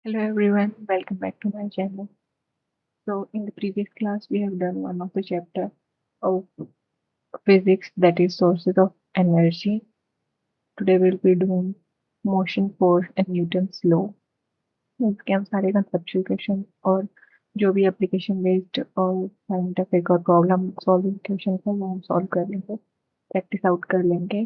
Hello everyone, welcome back to my channel. So in the previous class we have done one of the chapter of physics, that is sources of energy. Today we'll be doing motion force and Newton's law. इसके हम सारे conceptual question और जो भी application based और scientific और problem solving question है वो हम सॉल्व कर लेंगे, प्रैक्टिस आउट कर लेंगे।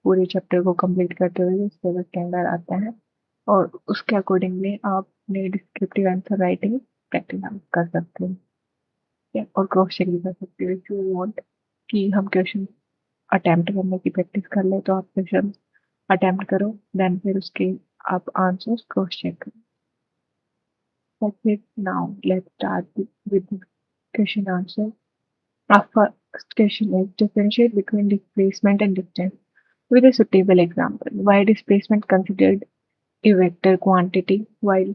पूरे चैप्टर को कंप्लीट करते हुए सिलेबस के अंदर आता है और उसके अकॉर्डिंगली आप अपने डिस्क्रिप्टिव आंसर राइटिंग प्रैक्टिस कर सकते हैं और क्रॉस चेक भी कर सकते हो इफ यू वांट कि हम क्वेश्चन अटेम्प्ट करने की प्रैक्टिस कर ले तो आप क्वेश्चन अटेम्प्ट करो, देन फिर उसके आप आंसर्स क्रॉस चेक करो। That's it. Now let's start with the question answer. Our first question is differentiate between displacement and distance with a suitable example. Why displacement considered a vector quantity while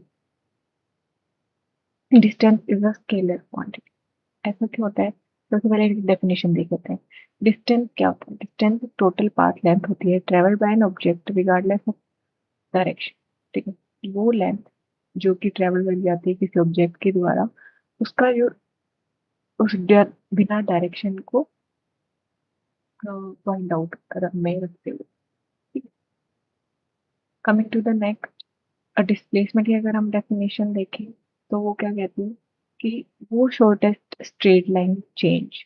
distance is a scalar quantity? ऐसा क्यों होता है? सबसे पहले definition देख लेते हैं। Distance क्या होता है? डिस्टेंस टोटल पाथ लेंथ होती है travel by an object regardless of direction. ठीक है, वो लेंथ जो कि ट्रेवल करी जाती है किसी ऑब्जेक्ट के द्वारा, उसका जो बिना डायरेक्शन को पॉइंट आउट में रखते हुए। Coming to the next, displacement की अगर हम डेफिनेशन देखें तो वो क्या कहती है कि वो shortest straight line change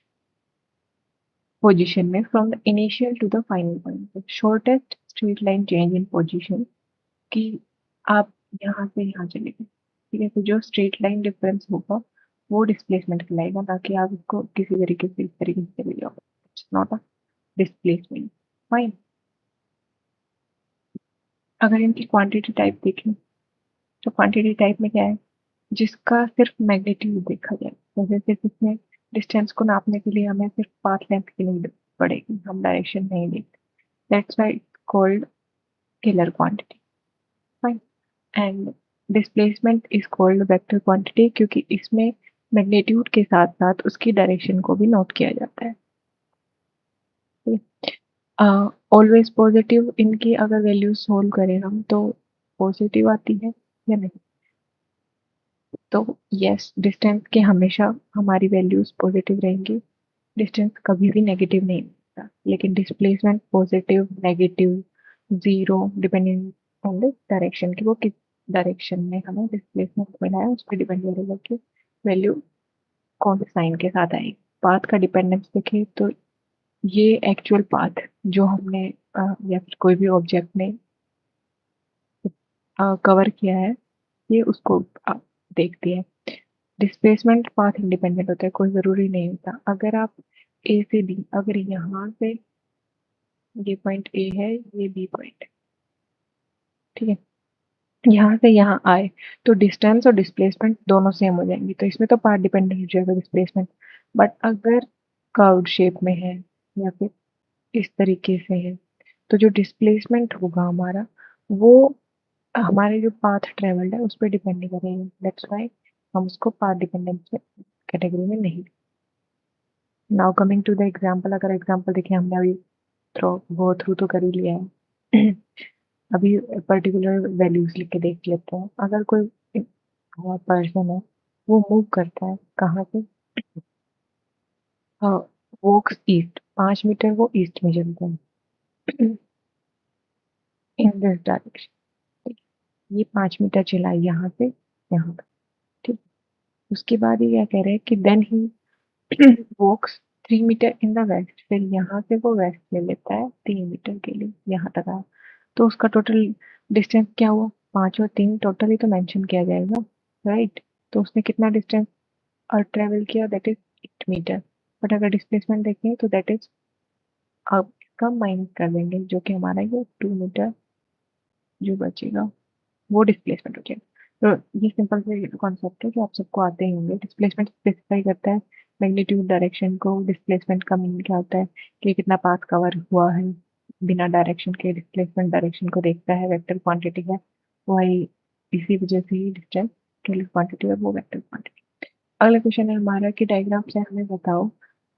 position में from the initial to the final point, shortest straight line change in position कि आप यहाँ से यहाँ चले गए। ठीक है, तो जो स्ट्रेट लाइन डिफरेंस होगा वो डिस्प्लेसमेंट कहलाएगा, ना कि आप इसको किसी तरीके से इस तरीके से चले जाओ। It's not a displacement. Fine. अगर इनकी क्वांटिटी टाइप देखें तो क्वांटिटी टाइप में क्या है, जिसका सिर्फ मैग्नीट्यूड देखा जाए, जैसे सिर्फ इसमें डिस्टेंस को नापने के लिए हमें सिर्फ पाथ लेंथ की नहीं पड़ेगी, हम डायरेक्शन नहीं देखते। That's why called scalar quantity. Fine. And displacement is called vector quantity क्योंकि इसमें मैग्नीट्यूड के साथ साथ उसकी डायरेक्शन को भी नोट किया जाता है। ऑलवेज पॉजिटिव, इनकी अगर वैल्यू सोल्व करें हम तो पॉजिटिव आती है या नहीं? तो यस, डिस्टेंस के हमेशा हमारी वैल्यूज पॉजिटिव रहेंगी, डिस्टेंस कभी भी नेगेटिव नहीं होता। लेकिन displacement positive, negative, zero depending on the direction की वो किस डायरेक्शन में हमें डिस्प्लेसमेंट मिला है उस पर डिपेंड करेगा कि वैल्यू कौन से साइन के साथ आएगी। पाथ का डिपेंडेंस देखें तो ये एक्चुअल पाथ जो हमने या फिर कोई भी ऑब्जेक्ट ने कवर किया है ये उसको देखती है। डिस्प्लेसमेंट पाथ इंडिपेंडेंट होता है, कोई ज़रूरी नहीं होता। अगर आप ए से बी, अगर यहाँ से ये पॉइंट ए है, ये बी पॉइंट, ठीक है, यहाँ से यहाँ आए तो डिस्टेंस और डिस्प्लेसमेंट दोनों सेम हो जाएंगी, तो इसमें तो पाथ डिपेंडेंट हो जाएगा डिस्प्लेसमेंट। बट अगर कर्व्ड शेप में है या फिर इस तरीके से है तो जो डिस्प्लेसमेंट होगा हमारा वो हमारे जो पाथ ट्रेवल्ड है उस पर डिपेंड नहीं करेगा। दैट्स वाई हम उसको पाथ डिपेंडेंस कैटेगरी में नहीं। Now coming to the example, अगर एग्जाम्पल देखें हमने अभी गो थ्रू तो कर ही लिया है अभी पर्टिकुलर वैल्यूज लिख के देख लेते हैं। अगर कोई पर्सन है वो मूव करता है कहाँ से, वॉक्स ईस्ट, 5 मीटर वो ईस्ट में चलता है इन दिस डायरेक्शन। ये 5 मीटर चला है यहाँ से यहाँ तक। ठीक, उसके बाद ये क्या कह रहे हैं कि then he walks 3 metre in the west, फिर यहाँ से वो वेस्ट ले लेता है 3 मीटर के लिए यहाँ तक आया। तो उसका टोटल डिस्टेंस क्या हुआ, 5 और 3 टोटल ही तो मेंशन किया जाएगा, राइट? तो उसने कितना डिस्टेंस ट्रेवल किया, दैट इज 8 मीटर। बट अगर डिस्प्लेसमेंट देखें तो दैट इज, अब इसका माइनस कर देंगे जो कि हमारा ये 2 मीटर जो बचेगा वो डिस्प्लेसमेंट हो जाएगा। तो ये सिंपल से कॉन्सेप्ट है जो आप सबको आते ही होंगे। डिस्प्लेसमेंट स्पेसिफाई करता है मैग्नीट्यूड डायरेक्शन को, डिस्प्लेसमेंट का मीन क्या होता है कि कितना पाथ कवर हुआ है बिना डायरेक्शन के, डिस्प्लेसमेंट डायरेक्शन को देखता है, वेक्टर क्वांटिटी है वही, इसी वजह से ही डिस्टेंस स्केलर क्वांटिटी है वो वेक्टर क्वांटिटी। अगला क्वेश्चन है हमारा कि डायग्राम से हमें बताओ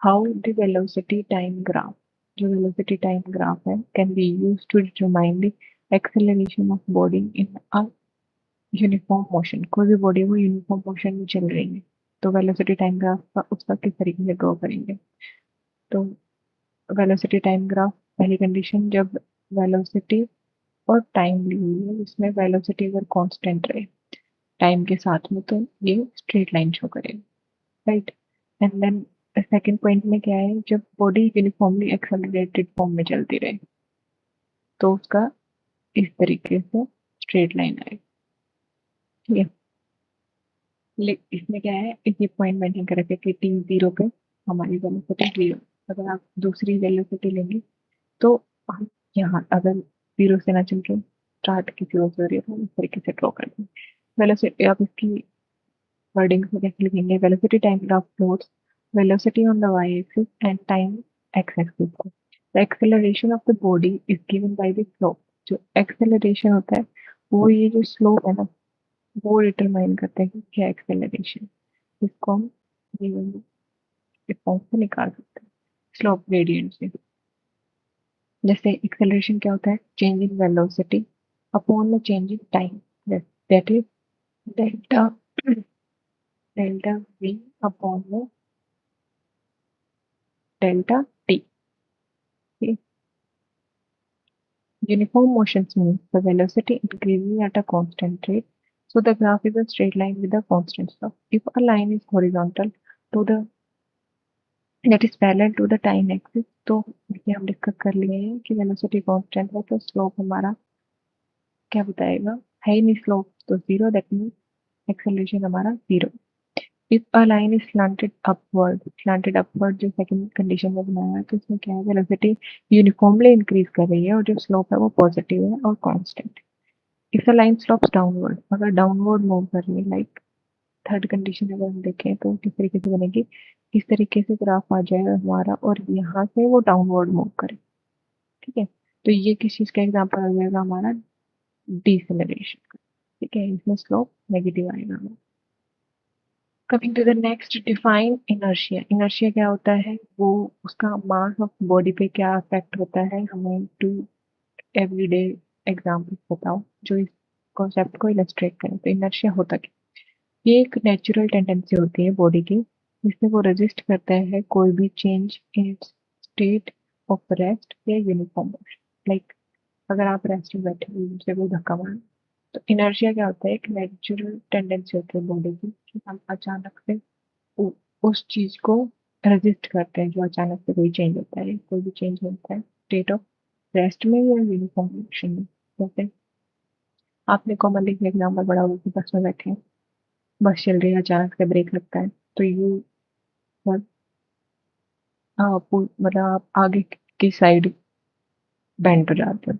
how the velocity time graph, जो वेलोसिटी टाइम ग्राफ है, can be used to determine the acceleration of body in a uniform motion, कोई भी बॉडी वो यूनिफॉर्म मोशन में चल रही है तो वेलोसिटी टाइम ग्राफ का उसका किस तरीके से ड्रॉ करेंगे। तो वेलोसिटी टाइम ग्राफ, पहली कंडीशन जब वेलोसिटी और टाइम ली हुई है, इसमें वेलोसिटी अगर कांस्टेंट रहे टाइम के साथ में तो ये स्ट्रेट लाइन शो करेगा, right. And then second point में क्या है, जब बॉडी यूनिफॉर्मली एक्सेलरेटेड फॉर्म में चलती रहे तो उसका इस तरीके से स्ट्रेट लाइन आएगा, ठीक है। इसमें क्या है, ये पॉइंट मेंशन कर रखे कि टी जीरो पे हमारी वेलोसिटी जीरो, अगर आप दूसरी वेलोसिटी लेंगे तो हम यहाँ अगर जीरो से ना चल के स्टार्ट किसी और से हो रही है तो इस तरीके से ड्रॉ कर देंगे वेलोसिटी। आप इसकी वर्डिंग में कैसे लिखेंगे, velocity time graph plots velocity on the y-axis and time x-axis को। The acceleration of the body is given by the slope। जो acceleration होता है वो ये जो slope है ना वो डिटरमाइन करते हैं कि क्या acceleration, इसको हम given इस फॉर्म से निकाल सकते हैं स्लोप ग्रेडियंट से। जैसे acceleration क्या होता है, चेंज इन वेलोसिटी अपॉन में change in time, that is delta delta v upon में delta t। Uniform motions means the velocity increasing at a constant rate. So the graph is a straight line with a constant slope. If a line is horizontal to the that is parallel to the time axis, तो ये हम discuss कर लिए हैं कि velocity constant है तो slope हमारा क्या बताएगा, है ही नहीं स्लोप तो जीरो, दैट मीन्स एक्सेलरेशन हमारा zero. If a line is slanted upward जो सेकंड कंडीशन में बनाया है तो इसमें क्या है, वेलोसिटी यूनिफॉर्मली इंक्रीज कर रही है और जो स्लोप है वो पॉजिटिव है और constant. If the line slopes downward, अगर डाउनवर्ड मूव कर रही है, लाइक थर्ड कंडीशन अगर हम देखें तो किस तरीके से बनेगी, इस तरीके से ग्राफ आ जाएगा हमारा और यहाँ से वो डाउनवर्ड मूव करे, ठीक है। तो ये किस चीज का एग्जांपल हो जाएगा हमारा, डिसेलरेशन का, ठीक है, इसमें स्लोप नेगेटिव आएगा हमारा। Coming to the next, define inertia. Inertia क्या होता है, वो उसका मास ऑफ बॉडी पे क्या इफेक्ट होता है, हमें टू एवरीडे एग्जाम्पल बताओ जो इस कॉन्सेप्ट को इलस्ट्रेट करें। तो इनर्शिया होता क्या, ये एक नेचुरल टेंडेंसी होती है बॉडी की जिसमें वो रेजिस्ट करता है कोई भी change in it's state of rest या यूनिफॉर्म मोशन। लाइक अगर आप रेस्ट में बैठे हुए से कोई धक्का मारे तो इनर्शिया क्या होता है, एक नेचुरल टेंडेंसी होती है बॉडी की कि हम अचानक से उ, उस चीज को रेजिस्ट करते हैं जो अचानक से कोई चेंज होता है, कोई भी चेंज होता है स्टेट ऑफ रेस्ट में या यूनिफॉर्म मोशन में। जैसे आपने कॉमनली एग्जाम्पल बड़ा होगा कि बस में बैठे हैं, बस चल रही है, अचानक से ब्रेक लगता है तो यू मतलब आप आगे की साइड बेंड हो जाते हो,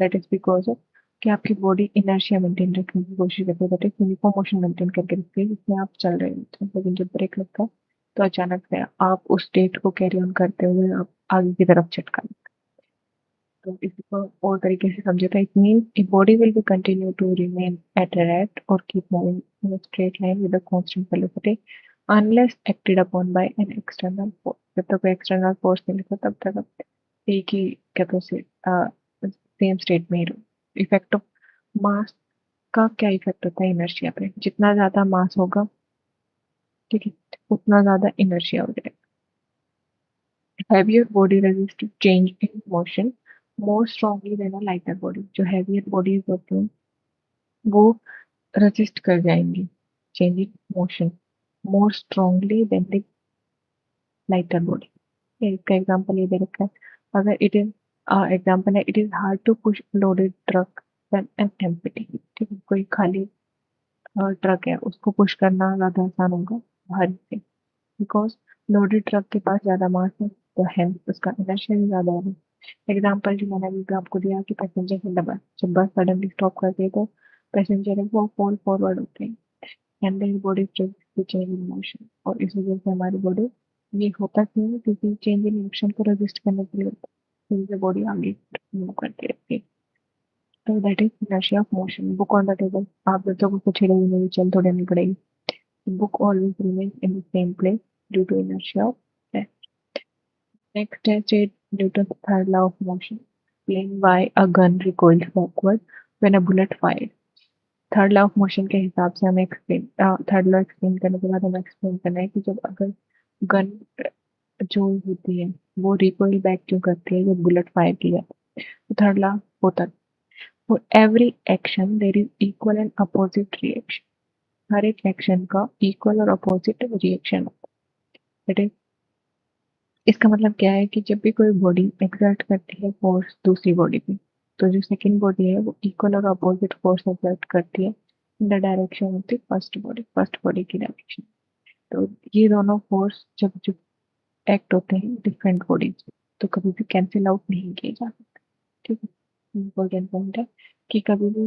दैट इज बिकॉज ऑफ कि आपकी बॉडी इनर्शिया मेंटेन रखने की कोशिश करती है, that is uniform motion maintain करके रखती है जिसमें आप चल रहे होते हैं, लेकिन जब ब्रेक लगता है तो अचानक से आप उस स्टेट को कैरी ऑन करते हुए आप आगे की तरफ झटका लेते हैं। तो इसको और तरीके से समझे तो it means a body will be continue to remain at rest और keep moving in straight line with a constant velocity unless acted upon by an external force. जब तक कोई एक्सटर्नल फोर्स नहीं लगता तब तक आप एक ही कैपेसिटी सेम स्टेट में ही रहो। इफेक्ट ऑफ मास का क्या इफेक्ट होता है इनर्शिया पे, जितना ज्यादा मास होगा, ठीक है, उतना ज्यादा इनर्शिया हो जाएगा। heavier body resist to change in motion more strongly than a lighter body। जो heavier bodies होते हैं वो resist कर जाएंगी change in motion more strongly than the lighter body। इसका एग्जांपल ये दे रखा है, अगर इट इज एग्जांपल है, it is hard to push loaded truck than an empty. ठीक है, कोई खाली ट्रक है उसको पुश करना ज्यादा आसान होगा भारी से, बिकॉज लोडेड ट्रक के पास ज्यादा मास है तो हेंस उसका इनर्शिया भी ज्यादा होगा। एग्जाम्पल जो मैंने अभी आपको दिया कि पैसेंजर की डब्बा, जब बस सडनली स्टॉप करती है तो पैसेंजर है वो फॉल फॉरवर्ड होते हैं and their body change in motion, और इस वजह से हमारी बॉडी, ये होता क्यों है क्योंकि चेंज इन मोशन को रेजिस्ट करने के लिए होता है, तो बॉडी आगे मूव करती रहती है। तो that is inertia of motion. Book on the table, आप बच्चों को कुछ हिलेगी नहीं, चल थोड़ी नहीं पड़ेगी, book always remains in the same place due to inertia of rest। Next is Newton's third law of motion. Explain why a gun recoils backward when a bullet fired। Third law of motion के हिसाब से हमें explain, third law explain करने के बाद हमें explain करना है कि जब अगर गन जो होती है वो रिकॉइल बैक क्यों करती है, जब बुलेट फायर किया तो थर्ड लॉ होता है for every action there is equal and opposite reaction. हर एक एक्शन का इक्वल और अपोजिट रिएक्शन होता है। इसका मतलब क्या है कि जब भी कोई बॉडी एक्सर्ट करती है फोर्स दूसरी बॉडी पे, तो जो सेकंड बॉडी है वो इक्वल और अपोजिट फोर्स एक्सर्ट करती है इन the direction of the first body की डायरेक्शन। तो ये दोनों फोर्स जब जब एक्ट होते हैं डिफरेंट बॉडीज, तो कभी भी कैंसिल आउट नहीं किए जा सकते। ठीक है, इम्पोर्टेंट पॉइंट है कि कभी भी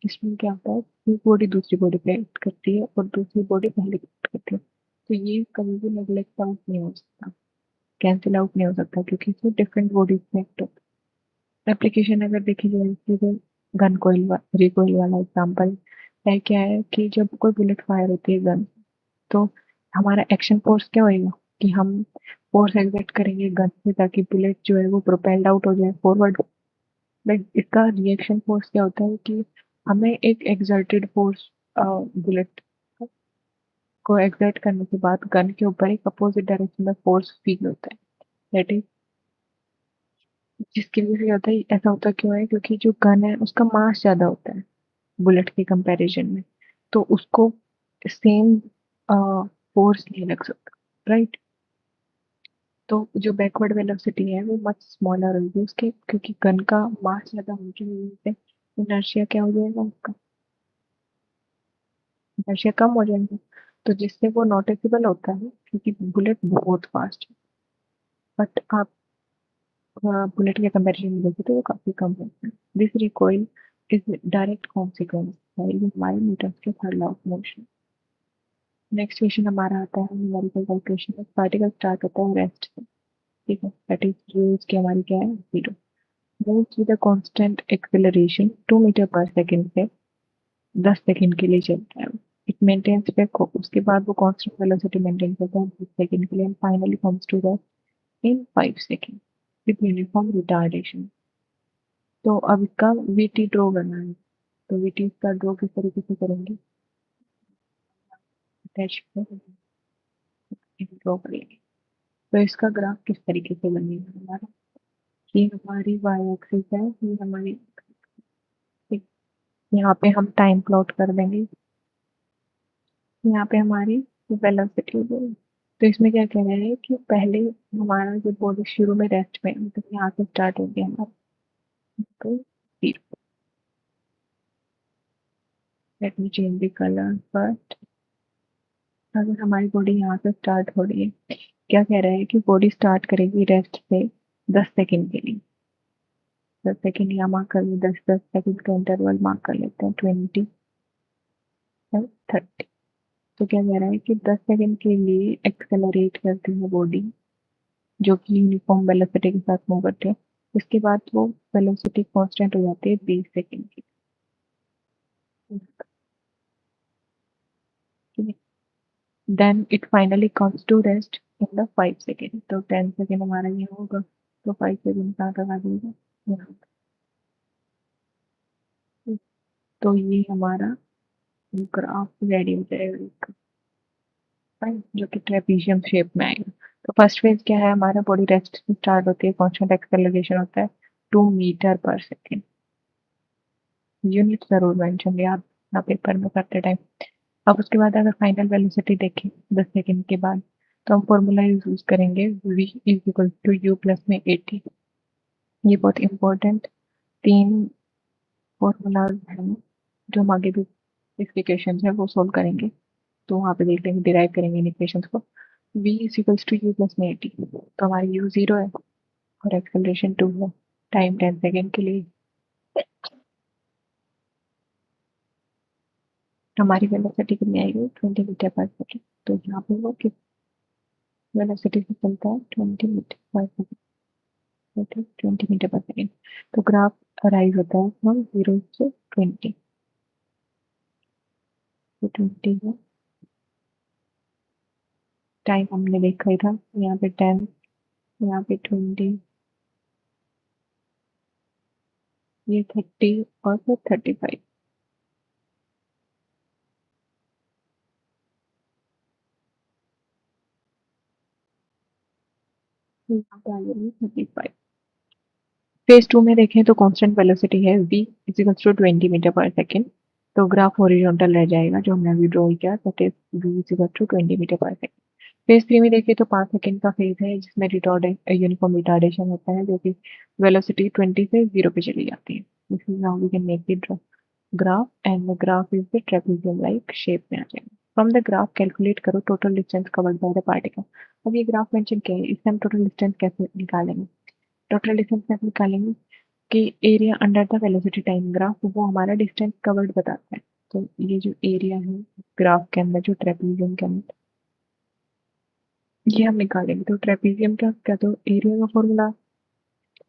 इसमें क्या होता है, एक बॉडी दूसरी बॉडी पे एक्ट करती है और दूसरी बॉडी पहले एक्ट करती है, तो ये कभी भी नेग्लेक्ट आउट नहीं हो सकता, कैंसिल आउट नहीं हो सकता, क्योंकि इसमें डिफरेंट बॉडीज में एक्ट होता है। एप्लीकेशन अगर देखी जाए तो गन कोइल रिकॉइल वाला एग्जांपल है, क्या है कि जब कोई बुलेट फायर होती है गन, तो हमारा एक्शन फोर्स क्या होएगा कि हम फोर्स एक्सर्ट करेंगे गन से ताकि बुलेट जो है वो प्रोपेल्ड आउट हो जाए फॉरवर्ड। बट इसका रिएक्शन फोर्स क्या होता है कि हमें एक एक्सर्टेड फोर्स बुलेट को एक्सर्ट करने के बाद गन के ऊपर एक अपोजिट डायरेक्शन में फोर्स फील होता है, दैट इज जिसकी वजह से होता है, ऐसा होता क्यों है, क्योंकि जो गन है उसका मास ज्यादा होता है बुलेट के कंपैरिजन में, तो उसको सेम फोर्स नहीं लग सकता, राइट। तो जो बैकवर्ड वेलोसिटी है वो मच स्मॉलर होगी उसके, क्योंकि गन का मास ज्यादा होने की वजह से इनर्शिया क्या हो जाएगा, उसका इनर्शिया कम हो जाएगा, तो जिससे वो नोटिसेबल होता है क्योंकि बुलेट बहुत फास्ट है। बट आप बुलेट के कंपैरिजन में देखें तो वो काफी कम होता है। This recoil is direct consequence है हमारे न्यूटन के third law of motion. Next question हमारा आता है न्यूमेरिकल कैलकुलेशन में, पार्टिकल स्टार्ट होता है रेस्ट से, ठीक है, दैट इज यूज की हमारी क्या है, zero, moves with a constant acceleration 2 metre per second से 10 सेकंड के लिए चलता है। इट मेंटेन्स पे उसके बाद वो कांस्टेंट वेलोसिटी मेंटेन करता है 10 सेकंड के लिए and finally comes to rest in 5 second with uniform retardation. तो अब इसका वीटी ड्रॉ करना है, तो वीटी का ड्रॉ किस तरीके से करेंगे, अटैच ड्रॉ करेंगे। तो इसका ग्राफ किस तरीके से बनेगा हमारा, ये हमारी वाई एक्सिस है, ये हमारी, यहाँ पे हम टाइम प्लॉट कर देंगे, यहाँ पे हमारी वेलोसिटी होगी। तो इसमें क्या कह रहे हैं कि पहले हमारा जो बॉडी शुरू में रेस्ट में, मतलब यहाँ से स्टार्ट हो गया हमारा, तो zero, let me change the colour first. अगर हमारी बॉडी यहाँ से स्टार्ट हो रही है, क्या कह रहा है कि बॉडी स्टार्ट करेगी रेस्ट से 10 सेकंड के लिए, 10 सेकंड यहाँ मार्क कर, 10 सेकंड का इंटरवल मार्क कर लेते हैं, 20 और 30। तो क्या कह रहा है कि 10 सेकंड के लिए एक्सेलरेट करती है बॉडी, जो कि यूनिफॉर्म वेलोसिटी के साथ मूव करते हैं, उसके बाद वो वेलोसिटी कांस्टेंट हो जाती है 20 सेकंड की, ठीक है। Then it finally comes to rest in the 5 second, तो 10 सेकंड हमारा ये होगा, तो 5 सेकंड कहाँ तक आ जाएगा यहाँ पे। तो ये हमारा ग्राफ रेडी हो जाएगा इसका, fine, जो कि ट्रेपीजियम शेप में आएगा। तो फर्स्ट फेज क्या है, हमारा बॉडी रेस्ट से स्टार्ट होती है, कांस्टेंट एक्सेलरेशन होता है 2 मीटर पर सेकंड, यूनिट जरूर मेंशन याद ना पेपर में करते टाइम। अब उसके बाद अगर फाइनल वेलोसिटी देखें 10 सेकंड के बाद, तो हम फॉर्मूला यूज करेंगे v is equal to u plus में 80। ये बहुत इंपॉर्टेंट 3 फॉर्मूलाज हैं जो हम आगे भी इक्वेशन है वो सोल्व करेंगे, तो वहाँ पे देख लेंगे, डिराइव करेंगे इन इक्वेशंस को। v is equal to u plus में 80, तो हमारी u 0 है और एक्सेलरेशन 2 है, टाइम 10 सेकंड के लिए, हमारी वेलोसिटी कितनी आएगी 20 मीटर पर सेकंड। तो यहाँ पे वो किस वेलोसिटी से चलता है 20 metre per second, 20 metre per second. तो ग्राफ राइज होता है फ्रॉम 0 से 20, तो 20 है, टाइम हमने देखा ही था, यहाँ पे 10, यहाँ पे 20, ये 30 और फिर 35, निकालेंगे 35। फेज टू में देखें तो कांस्टेंट वेलोसिटी है v equals to 20 metre per second. तो ग्राफ हॉरिजॉन्टल रह जाएगा जो हमने अभी ड्रॉ किया, that is v equals to 20 metre per second. Phase three में देखिए तो 5 सेकेंड का फेज है जिसमें यूनिफॉर्म रिटार्डेशन होता है जो कि वेलोसिटी 20 से 0 पे चली जाती है। This is how we can make the graph and the graph is the trapezium like shape में आ जाएगा। फ्रॉम द ग्राफ कैलकुलेट करो total distance covered by the particle. अब ये ग्राफ मेंशन किया है, इससे हम टोटल डिस्टेंस कैसे निकालेंगे? टोटल डिस्टेंस कैसे निकालेंगे कि area under the velocity time graph वो हमारा डिस्टेंस कवर्ड बताता है। तो ये जो एरिया है ग्राफ के अंदर, जो ट्रेपेजियम के अंदर, ये हम निकालेंगे। तो ट्रेपेजियम का क्या, तो एरिया का फॉर्मूला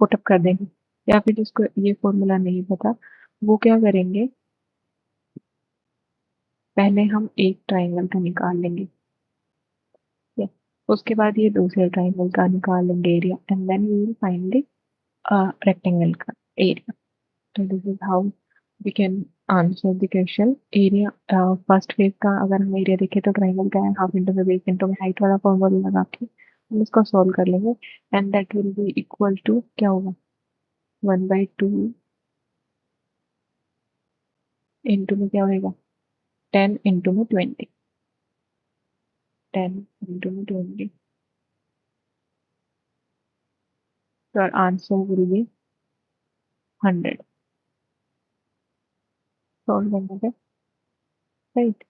पुटअप कर देंगे, या फिर जिसको ये फॉर्मूला नहीं पता वो क्या करेंगे, पहले हम एक ट्राइंगल का निकाल लेंगे, ठीक है? उसके बाद ये दूसरे ट्राइंगल का निकाल लेंगे area, and then we will find the rectangle का एरिया। तो this is how we can answer the question. Area first phase का अगर हम एरिया देखें तो ट्राइंगल का है हाफ इंटू में बेस इंटू में हाइट वाला फॉर्मूला लगा के हम इसको सॉल्व कर लेंगे, and that will be equal to क्या होगा, 1/2 इंटू में क्या होएगा, 10 इंटू में 20, 10 इंटू में 20। तो आंसर विल बी 100। सॉल्व करने पे राइट।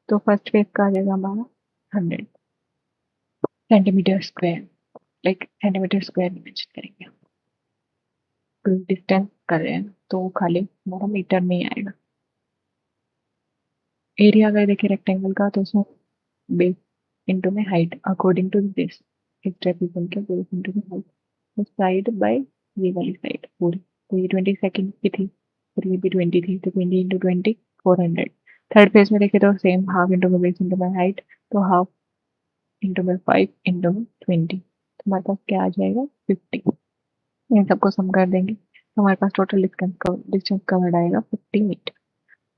तो फर्स्ट फेज का आ जाएगा हमारा 100 centimetre square, like centimetre square में मेंशन करेंगे, डिस्टेंस कर रहे हैं तो खाली हमारा मीटर में ही आएगा। एरिया अगर देखिए रेक्टेंगल का तो उसमें बेस इंटू में हाइट अकॉर्डिंग टू दिस, इस ट्रेपेजियम के बेस इंटू में हाइट, तो साइड बाय ये वाली साइड पूरी। तो ये 20 सेकेंड की थी और ये भी 20 थी, तो 20 इंटू 20 400। थर्ड फेज में देखे तो सेम, हाफ इंटू में बेस इंटू में हाइट, तो हाफ इंटू में 5 इंटू में 20, तो हमारे पास क्या आ जाएगा 50। इन सबको सम कर देंगे तो हमारे पास टोटल डिस्टेंस कवर्ड आएगा 50 मीटर,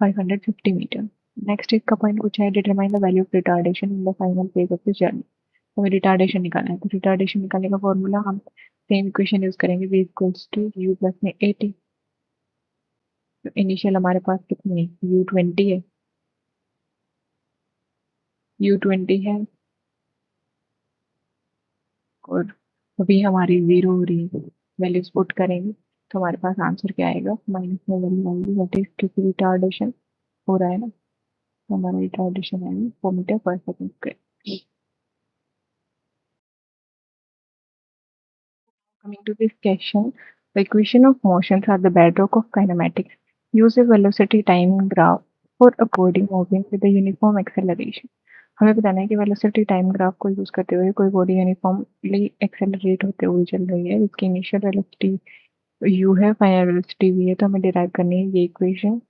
550 मीटर। नेक्स्ट इसका पॉइंट पूछा है, determine the value of retardation in the final phase of this journey. हमें रिटार्डेशन निकालना है, तो रिटार्डेशन निकालने का फॉर्मूला हम सेम इक्वेशन यूज करेंगे, v equals to u plus में 80। तो इनिशियल हमारे पास कितनी है, u20 है, u20 है, और अभी हमारी जीरो हो रही है, वैल्यूज पुट करेंगे तो हमारे पास आंसर क्या आएगा, माइनस में वैल्यू आएगी, दैट इज क्योंकि रिटार्डेशन हो रहा है ना, तो हमारा रिटार्डेशन आएगी 4 metre per second square. Coming to this question, the equation of motions are the bedrock of kinematics. Use a velocity time graph for a body moving with a uniform acceleration. हमें बताना है कि velocity time graph को use करते हुए कोई body uniformly accelerate होते हुए चल रही है, जिसकी इनिशियल वेलोसिटी u है, फाइनल वेलोसिटी v है। तो हमें डिराइव करनी है ये इक्वेशन,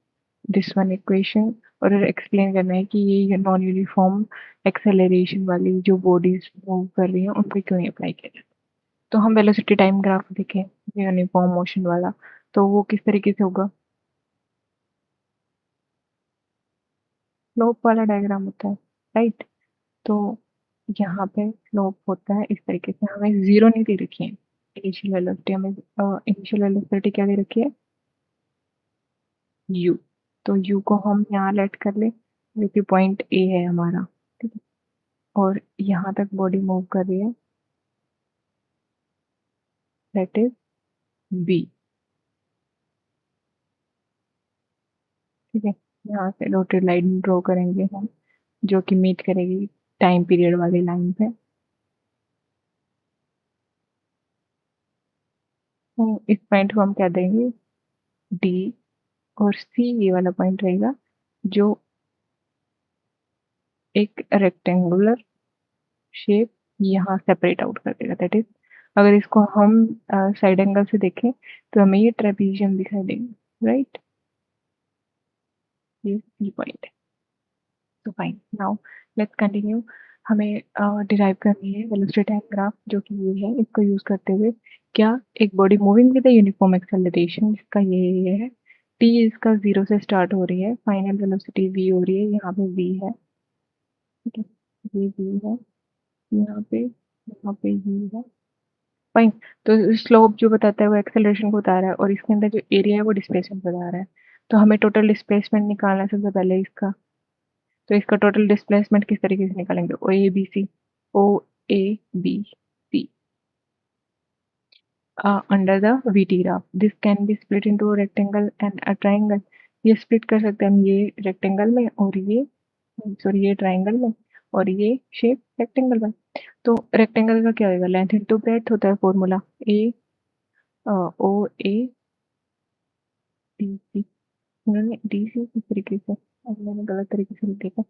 दिस वन इक्वेशन, और एक्सप्लेन करना है कि ये नॉन यूनिफॉर्म एक्सेलरेशन वाली जो बॉडीज मूव कर रही हैं उन पर क्यों अप्लाई किया जाए। तो हम वेलोसिटी टाइम ग्राफ देखें यूनिफॉर्म मोशन वाला, तो वो किस तरीके से होगा, स्लोप वाला डायग्राम होता है, राइट। तो यहाँ पे स्लोप होता है इस तरीके से, हमें जीरो नहीं दे रखी है इनिशियल वेलोसिटी, हमें इनिशियल वेलोसिटी क्या दे रखी है, u। तो u को हम यहाँ लेट कर ले, जो कि पॉइंट ए है हमारा, ठीक है, और यहाँ तक बॉडी मूव कर रही है, दैट इज b, ठीक है। यहाँ से डॉटेड लाइन ड्रॉ करेंगे हम, जो कि मीट करेगी टाइम पीरियड वाली लाइन पे। तो इस पॉइंट को हम क्या देंगे, डी, और सी ये वाला पॉइंट रहेगा जो एक रेक्टेंगुलर शेप यहाँ सेपरेट आउट कर देगा, दैट इज अगर इसको हम साइड एंगल से देखें तो हमें ये ट्रेपीजियम दिखाई देगा, राइट, ये पॉइंट है। तो फाइन, नाउ लेट्स कंटिन्यू। हमें डिराइव करनी है वेलोसिटी टाइम ग्राफ, जो कि ये है, इसको यूज करते हुए क्या एक body moving with uniform acceleration, जिसका ये है टी, इसका 0 से स्टार्ट हो रही है, फाइनल वेलोसिटी v हो रही है, यहाँ पे v है, ठीक है, ये v है, यहाँ पे v है, फाइन। तो स्लोप जो बताता है वो एक्सेलरेशन को बता रहा है, और इसके अंदर जो एरिया है वो डिस्प्लेसमेंट बता रहा है। तो हमें टोटल डिस्प्लेसमेंट निकालना है सबसे पहले इसका। तो इसका टोटल डिस्प्लेसमेंट किस तरीके से निकालेंगे? O A B C, O A B C under the V T graph, this can be split into rectangle and a triangle. ये स्प्लिट कर सकते हैं हम, ये रेक्टेंगल में और ये, सॉरी ये ट्राइंगल में और ये शेप रेक्टेंगल में। तो रेक्टेंगल का क्या होगा? लेंथ इंटू ब्रेड्थ होता है formula. A O A D C, उन्होंने डी सी किस तरीके से, अब मैंने गलत तरीके से लिख दिया।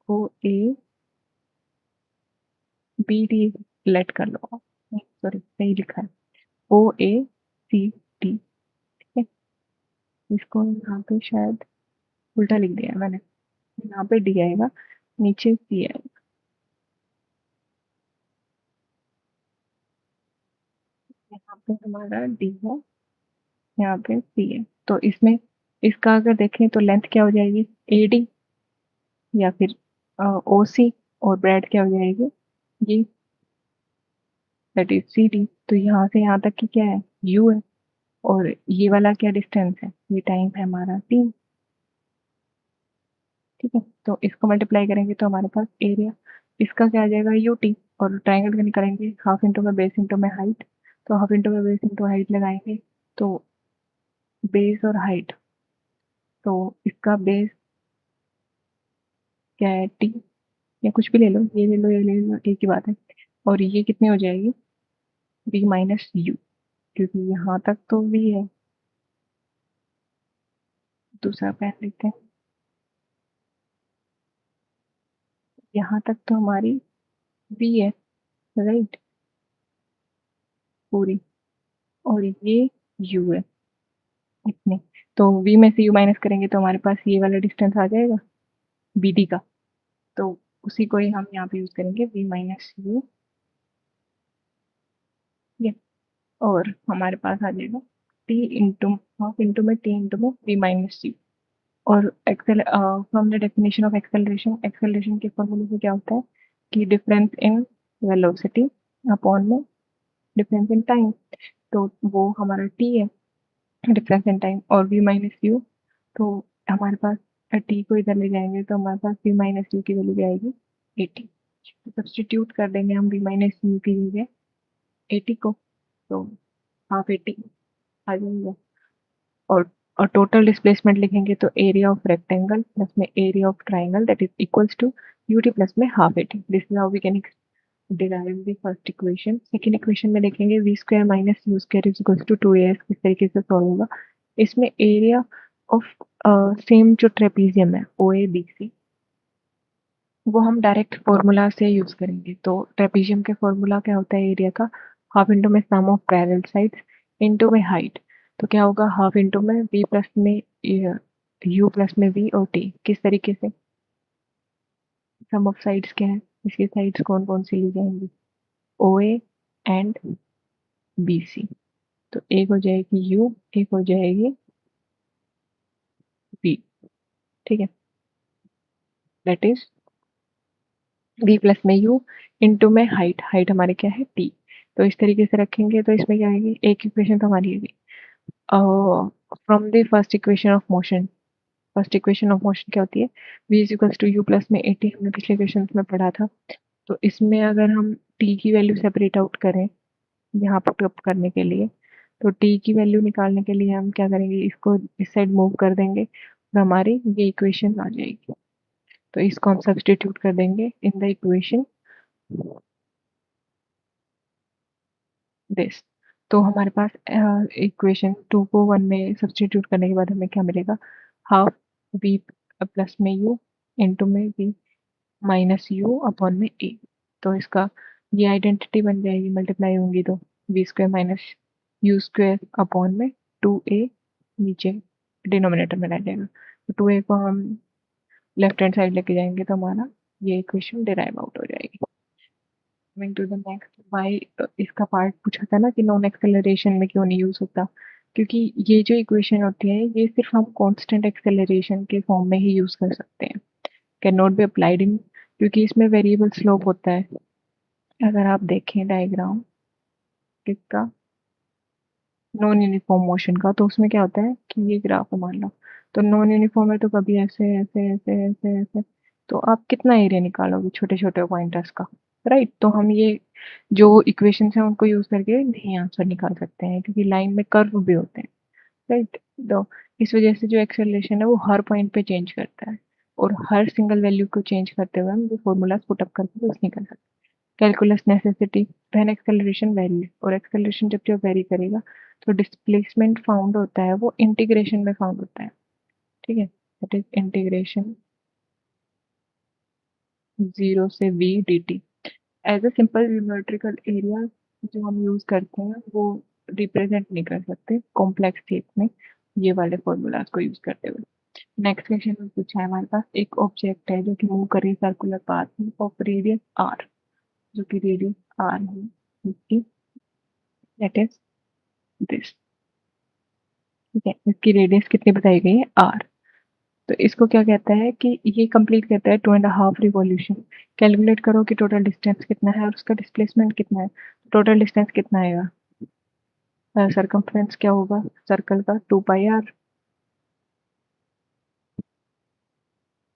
ओ ए बी डी, लेट कर लो, सॉरी सही लिखा है, ओ ए सी टी। ठीक है, इसको यहाँ पे शायद उल्टा लिख दिया है मैंने। यहाँ पे डी आएगा, नीचे सी आएगा। यहाँ पे हमारा डी है, यहाँ पे सी है। तो इसमें इसका अगर देखें तो लेंथ क्या हो जाएगी? ए डी, या फिर ओ सी, और ब्रेड क्या हो जाएगी? ये, दैट इज सी डी। तो यहाँ से यहाँ तक की क्या है? यू है। और ये वाला क्या डिस्टेंस है? ये टाइम है हमारा टी। ठीक है, तो इसको मल्टीप्लाई करेंगे तो हमारे पास एरिया इसका क्या आ जाएगा? U T. और ट्राइंगल का निकालेंगे, हाफ इंटू में बेस इंटू में हाइट। तो हाफ इंटू में बेस इंटू हाइट लगाएंगे, तो बेस और हाइट, तो इसका बेस क्या है? टी, या कुछ भी ले लो, ये ले लो, ये ले लो, एक ही बात है। और ये कितनी हो जाएगी? बी माइनस यू, क्योंकि यहाँ तक तो वी है। दूसरा पेन लिखते हैं, यहाँ तक तो हमारी वी है, राइट, पूरी। और ये यू है, इतने। तो वी में से यू माइनस करेंगे तो हमारे पास ये वाला डिस्टेंस आ जाएगा बी डी का। तो उसी को ही हम यहाँ पे यूज करेंगे, वी माइनस यू। ये, और हमारे पास आ जाएगा टी इंटू, हाफ इंटू में टी इंटू में वी माइनस यू। और excel from the definition of acceleration, acceleration के फॉर्मूले से क्या होता है कि डिफरेंस इन वेलोसिटी अपॉन में डिफरेंस इन टाइम। तो वो हमारा टी है, डिफरेंस इन टाइम, और वी माइनस यू। तो हमारे पास टी को इधर ले जाएंगे तो हमारे पास वी माइनस यू की वैल्यू आएगी 80। सब्सटीट्यूट कर देंगे हम वी माइनस यू की जगह 80 को, तो हाफ 80 आ जाएगा। और और टोटल डिस्प्लेसमेंट लिखेंगे तो एरिया ऑफ रेक्टेंगल प्लस में area of triangle, that is equals to u t plus में half 80। This is how we can derive the first equation. Second equation में देखेंगे v square minus u square is equals to 2as, किस तरीके से solve होगा? इसमें area of same जो trapezium है ओ ए बी सी, वो हम डायरेक्ट फॉर्मूला से यूज करेंगे। तो ट्रेपीजियम के फॉर्मूला क्या होता है एरिया का? हाफ इंटू में सम ऑफ पैरेलल साइड्स इंटू में हाइट। तो क्या होगा? हाफ इंटू में वी प्लस में यू प्लस में वी और टी, किस तरीके से? सम ऑफ साइड्स क्या है? इसकी साइड्स कौन कौन सी ली जाएंगी? ओ ए एंड बी सी। तो एक हो जाएगी यू, एक हो जाएगी वी। ठीक है, दैट इज वी प्लस में यू इंटू में हाइट, हाइट हमारी क्या है? टी। तो इस तरीके से रखेंगे तो इसमें क्या आएगी? एक इक्वेशन तो हमारी है from the first equation of motion. First equation of motion क्या होती है? v is equals to u plus में 80, हमने पिछले क्वेश्चन में पढ़ा था। तो इसमें अगर हम t की वैल्यू सेपरेट आउट करें यहाँ पुट अप करने के लिए, तो t की वैल्यू निकालने के लिए हम क्या करेंगे? इसको इस साइड मूव कर देंगे और हमारी ये इक्वेशन आ जाएगी। तो इसको हम सब्सटीट्यूट कर देंगे इन द इक्वेशन दिस। तो हमारे पास इक्वेशन टू को वन में सब्सटीट्यूट करने के बाद हमें क्या मिलेगा? हाफ वी प्लस में यू इंटू में वी माइनस यू अपॉन में ए। तो इसका ये आइडेंटिटी बन जाएगी, मल्टीप्लाई होंगी तो v square minus u square upon में 2a, नीचे डिनोमिनेटर में रह जाएगा। तो 2a को हम लेफ्ट हैंड साइड लेके जाएंगे तो हमारा ये इक्वेशन डिराइव आउट हो जाएगी। Coming to the next, why इसका पार्ट पूछा था ना कि नॉन एक्सेलरेशन में क्यों नहीं यूज होता? क्योंकि ये जो इक्वेशन होती है ये सिर्फ हम कांस्टेंट एक्सेलरेशन के फॉर्म में ही यूज कर सकते हैं, can not be applied in, क्योंकि इसमें वेरिएबल स्लोप होता है। अगर आप देखें डायग्राम, किसका, नॉन यूनिफॉर्म मोशन का। तो उसमें क्या होता है कि ये ग्राफ है मान लो, तो नॉन यूनिफॉर्म है तो कभी ऐसे ऐसे ऐसे ऐसे ऐसे, तो आप कितना एरिया निकालोगे छोटे छोटे पॉइंटर्स का, राइट। तो हम ये जो इक्वेशंस हैं उनको यूज करके नहीं आंसर निकाल सकते हैं, क्योंकि लाइन में कर्व भी होते हैं, राइट। तो इस वजह से जो एक्सेलरेशन है वो हर पॉइंट पे चेंज करता है, और हर सिंगल वैल्यू को चेंज करते हुए हम जो फॉर्मूलाज पुट अप करके यूज नहीं कर सकते। Calculus necessity, when acceleration very, और एक्सेलरेशन जब जब वेरी करेगा तो डिस्प्लेसमेंट फाउंड होता है वो इंटीग्रेशन में फाउंड होता है, ठीक है, दैट इज इंटीग्रेशन 0 से v dt। As a simple geometrical area जो हम यूज करते हैं वो रिप्रेजेंट नहीं कर सकते कॉम्प्लेक्स शेप में ये वाले फॉर्मूलाज को यूज करते हुए। नेक्स्ट क्वेश्चन में पूछा है हमारे पास, एक ऑब्जेक्ट है जो कि मूव कर रही है सर्कुलर पाथ में ऑफ रेडियस r, जो कि रेडियस r है इसकी, दैट इज दिस, ठीक है। इसकी रेडियस कितनी बताई गई है, r। तो इसको क्या कहता है कि ये कंप्लीट करता है 2.5 रिवॉल्यूशन। कैलकुलेट करो कि टोटल डिस्टेंस कितना है और उसका डिस्प्लेसमेंट कितना है। टोटल डिस्टेंस कितना आएगा, सरकमफ्रेंस क्या होगा सर्कल का, 2 पाई r।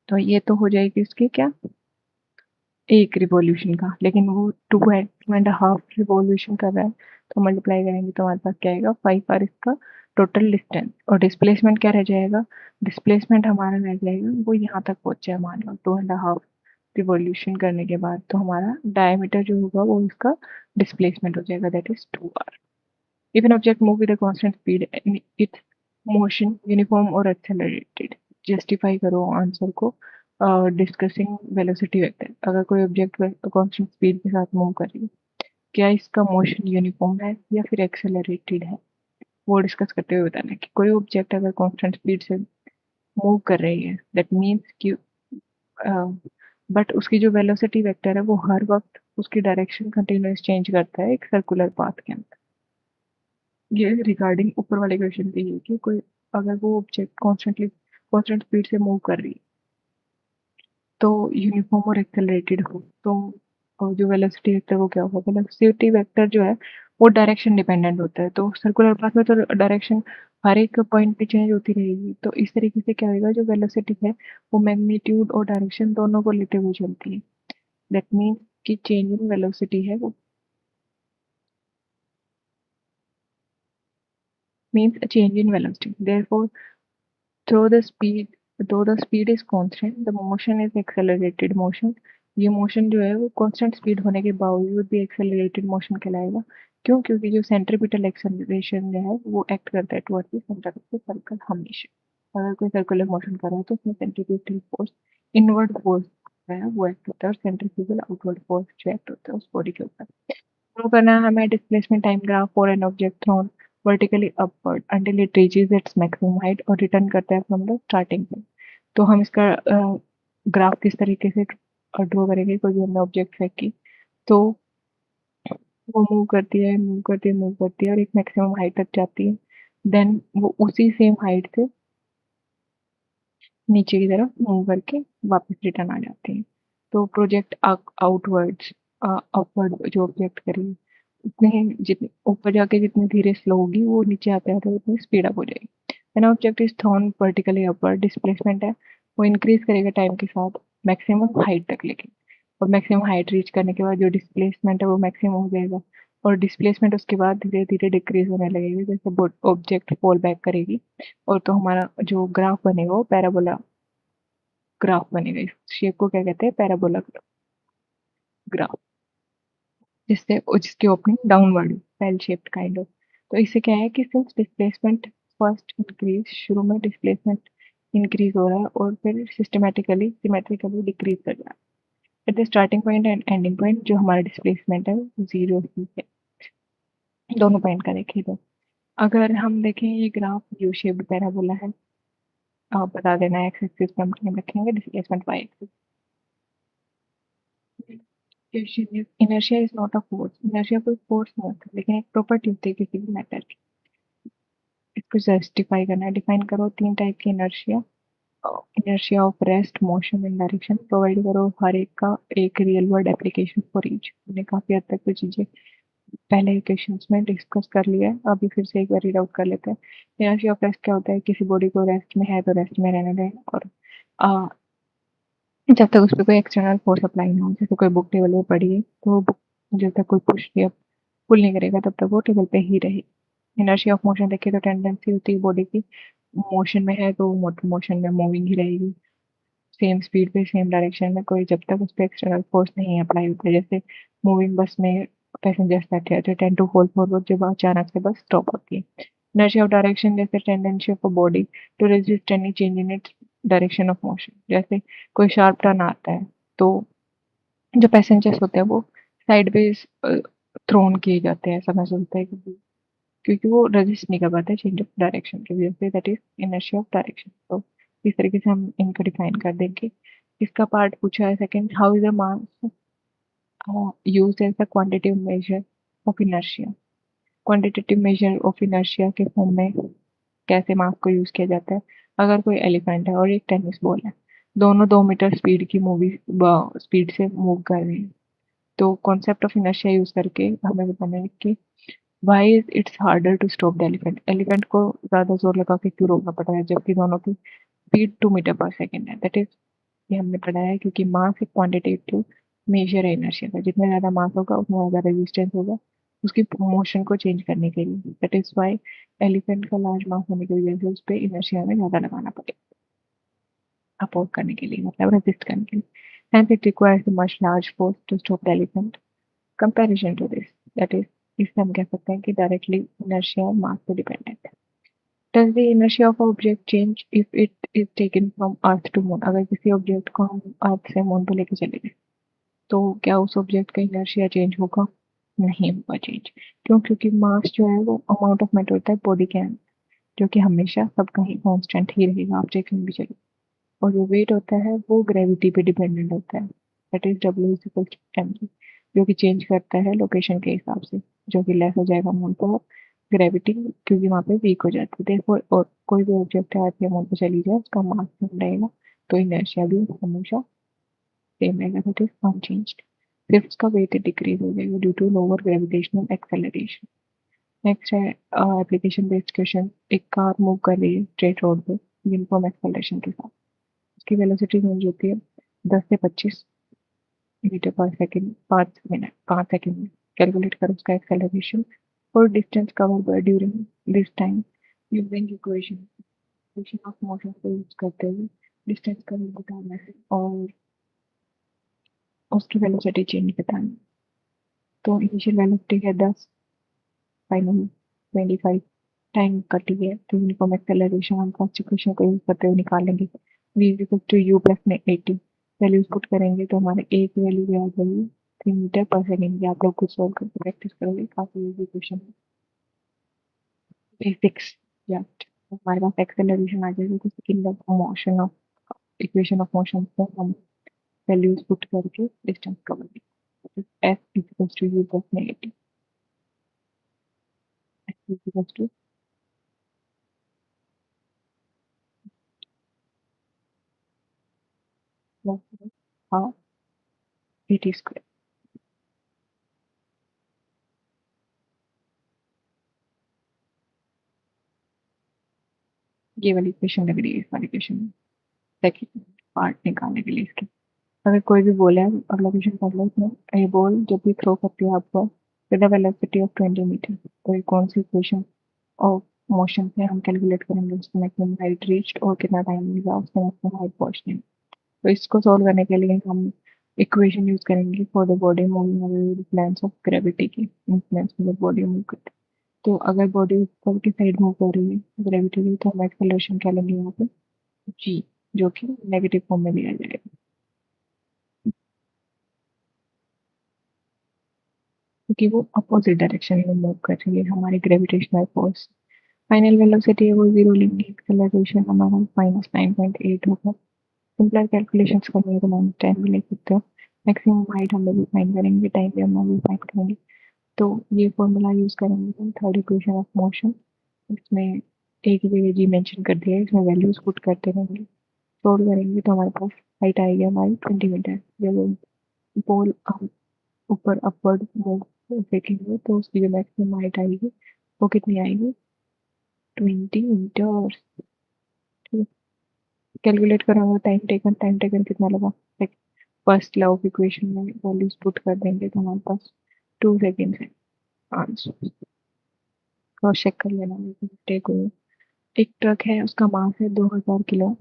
तो ये तो हो जाएगी उसकी क्या, एक रिवॉल्यूशन का, लेकिन वो 2.5 रिवॉल्यूशन कर रहा है, तो मल्टीप्लाई करेंगे तो हमारे पास क्या आएगा, 5r इसका टोटल डिस्टेंस। और डिस्प्लेसमेंट क्या रह जाएगा, डिस्प्लेसमेंट हमारा रह जाएगा वो यहाँ तक पहुंचा है मान लो 2.5 रिवॉल्यूशन करने के बाद, तो हमारा डायमीटर जो होगा वो इसका डिस्प्लेसमेंट हो जाएगा, that is 2r। If an object move with a constant speed in its motion uniform और एक्सेलरेटेड, जस्टिफाई करो आंसर को। डिस्कसिंग वेलोसिटी वेक्टर, अगर कोई ऑब्जेक्ट कांस्टेंट स्पीड के साथ मूव कर रही है, क्या इसका मोशन यूनिफॉर्म है या फिर एक्सेलरेटेड है, वो डिस्कस करते हुए बताना है कि कोई ऑब्जेक्ट अगर कांस्टेंट स्पीड से मूव कर रही है, दैट मीन्स कि बट उसकी जो वेलोसिटी वेक्टर है वो हर वक्त उसकी डायरेक्शन कंटिन्यूस चेंज करता है एक सर्कुलर पाथ के अंदर। ये रिगार्डिंग ऊपर वाले क्वेश्चन पे है कि कोई अगर वो ऑब्जेक्ट कांस्टेंट स्पीड से मूव कर रही है तो यूनिफॉर्म और एक्सेलरेटेड हो, तो और जो वेलोसिटी वेक्टर वो क्या होगा, वेलोसिटी वेक्टर जो है वो डायरेक्शन डिपेंडेंट होता है, तो सर्कुलर पाथ में तो डायरेक्शन हर एक पॉइंट पे चेंज होती रहेगी, तो इस तरीके से क्या होगा, जो वेलोसिटी है वो मैग्नीट्यूड और डायरेक्शन दोनों को लेते हुए चलती है। दैट मीन्स कि चेंज इन वेलोसिटी है वो means a change in velocity. Therefore, through the speed though the speed is constant, the motion is accelerated motion। ये मोशन जो है वो कांस्टेंट स्पीड होने के बावजूद भी एक्सेलरेटेड मोशन कहलाएगा। क्यों, क्योंकि जो सेंट्रीपिटल एक्सेलरेशन जो है वो एक्ट करता है towards the centre of the circle हमेशा। अगर कोई सर्कुलर मोशन कर रहा है तो उसमें सेंट्रीपिटल फोर्स, इनवर्ड फोर्स है वो एक्ट होता है, और सेंट्रीफ्यूगल आउटवर्ड फोर्स जो एक्ट होता है उस बॉडी के ऊपर। शुरू करना है हमें displacement time graph for an object thrown vertically upward until it reaches its maximum height, और रिटर्न करते हैं फ्रॉम द स्टार्टिंग पॉइंट। तो हम इसका ग्राफ किस तरीके से ड्रॉ करेंगे, कोई भी हमने ऑब्जेक्ट फेंकी तो वो मूव करती है मूव करती है मूव करती है और एक मैक्सिमम हाइट तक जाती है, देन वो उसी सेम हाइट से नीचे की तरफ मूव करके वापस रिटर्न आ जाती है। तो प्रोजेक्ट आउटवर्ड्स, अपवर्ड जो ऑब्जेक्ट करेगी उतने ही जितने ऊपर जाके जितनी धीरे स्लो होगी वो नीचे आते आते उतनी स्पीड अप हो जाएगी। When object is thrown vertically upward, displacement है वो इंक्रीज करेगा टाइम के साथ मैक्सिमम हाइट तक, लेकिन और मैक्सिमम हाइट रीच करने के बाद जो डिस्प्लेसमेंट है वो मैक्सिमम हो जाएगा, और डिस्प्लेसमेंट उसके बाद धीरे धीरे डिक्रीज होने लगेगी जैसे ऑब्जेक्ट फॉल बैक करेगी। और तो हमारा जो ग्राफ बनेगा वो पैराबोला ग्राफ बनेगा। इस शेप को क्या कहते हैं, पैराबोला ग्राफ, जिसकी opening downward, bell shaped kind of. तो इससे क्या है कि सिंस डिस्प्लेसमेंट फर्स्ट इंक्रीज, शुरू में डिस्प्लेसमेंट इंक्रीज हो रहा है और फिर सिस्टमेटिकली सिमेट्रिकली डिक्रीज कर रहा है। At the starting point and ending point जो हमारा डिस्प्लेसमेंट है वो 0 ही है। दोनों पॉइंट का देखिए तो अगर हम देखें ये ग्राफ यू शेप्ड पैराबोला है, आप बता देना एक्स एक्सिस पे हम टाइम रखेंगे, displacement y axis. Inertia is not a force, inertia कोई फोर्स नहीं होता लेकिन एक प्रॉपर्टी होती है किसी भी मैटर की। इसको जस्टिफाई करना है, डिफाइन करो 3 टाइप की inertia. Inertia of rest, motion and direction, provide करो हर एक का एक real world application for each. हमने काफी हद तक तो चीजें पहले क्वेश्चंस में डिस्कस कर लिया है, अभी फिर से एक बार रीड आउट कर लेते हैं। इनर्शिया ऑफ रेस्ट क्या होता है? किसी बॉडी को रेस्ट में है तो रेस्ट में रहने दें, और अ, जब तक उस पे कोई एक्सटर्नल फोर्स अप्लाई ना हो। जैसे कोई बुक टेबल पे पड़ी है तो वो बुक जब तक कोई पुश या पुल नहीं करेगा तब तक वो टेबल पे ही रहेगी। इनर्शिया ऑफ मोशन देखिए तो टेंडेंसी होती है बॉडी की, मोशन में है तो मोशन में मूविंग ही रहेगी, सेम स्पीड पे सेम डायरेक्शन में, कोई जब तक उस पर एक्सटर्नल फोर्स नहीं अप्लाई होता है। जैसे मूविंग बस में पैसेंजर्स बैठे हैं तो टेंड टू फॉल फॉरवर्ड, जब अचानक से बस स्टॉप होती है। इनर्शिया ऑफ डायरेक्शन जैसे tendency of a body to resist any change in its direction of motion. जैसे कोई शार्प टर्न आता है तो जो पैसेंजर्स होते हैं वो साइड पे थ्रोन किए जाते हैं, ऐसा महसूस होता है क्योंकि वो रेजिस्ट नहीं कर पाते चेंज ऑफ डायरेक्शन की वजह से। That is inertia of direction. तो इस तरीके से हम इनको डिफाइन कर देंगे। इसका पार्ट पूछा है second, how is the mass used as the quantitative measure of inertia. Quantitative measure of inertia के फॉर्म में कैसे मास को यूज किया जाता है? अगर कोई एलिफेंट है और एक टेनिस बॉल है, दोनों 2 मीटर स्पीड की मूवी स्पीड से मूव कर रहे हैं, तो कॉन्सेप्ट ऑफ इनर्शिया यूज करके हमें बताना है कि why is it's harder to stop the elephant. Elephant को ज्यादा जोर लगा के क्यों रोकना पड़ रहा है जबकि दोनों की स्पीड 2 मीटर पर सेकेंड है? दैट इज, ये हमने पढ़ा है क्योंकि मास एक क्वांटिटेटिव मेजर है इनर्शिया का। जितना ज्यादा मास होगा उतना ज्यादा रेजिस्टेंस होगा उसकी मोशन को चेंज करने के लिए। दैट इज वाई एलिफेंट का लार्ज मास होने की वजह से उस पर इनर्शिया में ज्यादा लगाना पड़ेगा अपोज करने के लिए, मतलब रेजिस्ट करने के लिए। And it requires much large force to stop the elephant comparison to this. That is, इससे हम कह सकते हैं कि डायरेक्टली इनर्शिया मास पे डिपेंडेंट है। Does the inertia of object change if it is taken from earth to moon. अगर किसी ऑब्जेक्ट को हम अर्थ से मून पे लेके चले गए तो क्या उस ऑब्जेक्ट का इनर्शिया चेंज होगा? नहीं होगा चेंज। क्यों? क्योंकि मास जो है वो अमाउंट ऑफ मैटर होता है बॉडी के अंदर, जो कि हमेशा सब कहीं कांस्टेंट ही रहेगा, आप चेक भी चले। और जो वेट होता है वो ग्रेविटी पे डिपेंडेंट होता है। दैट इज डब्ल्यू is equal to m g, जो कि चेंज करता है लोकेशन के हिसाब से, जो कि लेस हो जाएगा मून पर ग्रेविटी, क्योंकि वहाँ पे वीक हो जाती है। देखो, और कोई भी ऑब्जेक्ट है आपके मून पे चली जाए उसका मास सेम रहेगा, तो इनर्शिया भी हमेशा सेम रहेगा, दैट इज अनचेंज्ड। सिर्फ उसका वेट डिक्रीज हो जाएगा due to lower gravitational acceleration. Next है एप्लीकेशन बेस्ड क्वेश्चन। एक कार मूव कर रही है स्ट्रेट रोड पे यूनिफॉर्म एक्सेलरेशन के साथ, उसकी वेलोसिटी रेंज होती है 10 से 25 metre per second, 5 minute 5 second में। कैलकुलेट करो उसका एक्सेलरेशन और distance cover during this time using equation. Equation of motion को यूज करते हुए डिस्टेंस कवर बताना है और उसकी वेलोसिटी चेंज बतानी है। तो इनिशियल वेलोसिटी है 10, फाइनल 25, टाइम कटी है तो यूनिफॉर्म एक्सेलरेशन हम फर्स्ट इक्वेशन को यूज करते हुए निकालेंगे। v is equal to u plus में 80, वैल्यूज पुट करेंगे तो हमारे ए की वैल्यू भी आ जाएगी 3 मीटर पर सेकेंड की। आप लोग कुछ सॉल्व करके प्रैक्टिस करोगे, काफी इजी क्वेश्चन है, बेसिक्स। या हमारे पास एक्सेलरेशन आ जाएगी तो second of motion of equation of motion से हम वैल्यूज पुट करके डिस्टेंस कवर करेंगे। F is equal to u plus में 80, f is equal to half 80 square. ये वाली इक्वेशन लग रही है इस वाली इक्वेशन में, सेकंड पार्ट निकालने के लिए इसके। अगर कोई भी बॉल है, अगला क्वेश्चन कर लो इसमें, ये बॉल जब भी थ्रो करती है आपको with the velocity of 20 metre, तो ये कौन सी इक्वेशन ऑफ मोशन से हम कैलकुलेट करेंगे उसकी मैक्सिमम हाइट रीच्ड और कितना टाइम मिलेगा उसके मैक्सिमम हाइट पहुंचने में। तो इसको सोल्व करने के लिए हम इक्वेशन यूज करेंगे for the body moving away with plans of gravity की इन्फ्लुएंस में बॉडी मूव करती है। तो अगर बॉडी ऊपर की साइड मूव कर रही है ग्रेविटी की, तो हम एक्सेलरेशन क्या लेंगे यहाँ पे? जी, जो कि नेगेटिव फॉर्म में दिया जाएगा क्योंकि वो अपोजिट डायरेक्शन में मूव कर रही है हमारी ग्रेविटेशनल फोर्स। फाइनल वेलोसिटी है वो जीरो लेंगे, एक्सेलरेशन हमारा -9.8 होगा। सिंपलर कैलकुलेशंस करनी है तो -10 भी ले सकते हो। मैक्सिमम हाइट हम लोग भी फाइंड करेंगे, टाइम भी हम लोग भी फाइंड करेंगे। तो ये फॉर्मूला यूज करेंगे हम थर्ड इक्वेशन ऑफ मोशन। इसमें एक ही जगह जी मेंशन कर दिया है, इसमें वैल्यूज पुट करते रहेंगे, सोल्व करेंगे तो हमारे पास हाइट आएगी हमारी 20 मीटर। जब पोल ऊपर अपवर्ड मूव फेंकेंगे तो उसकी जो मैक्सिमम हाइट आएगी वो कितनी आएगी, 20 मीटर। कैलकुलेट करा हुआ टाइम टेकन कितना लगा। फर्स्ट लॉ ऑफ इक्वेशन में वैल्यूज पुट कर देंगे तो हमारे पास 2 सेकेंड है आंसर। क्रॉस चेक कर लेना मिस्टेक हुई। एक ट्रक है, उसका मास है 2000 किलो,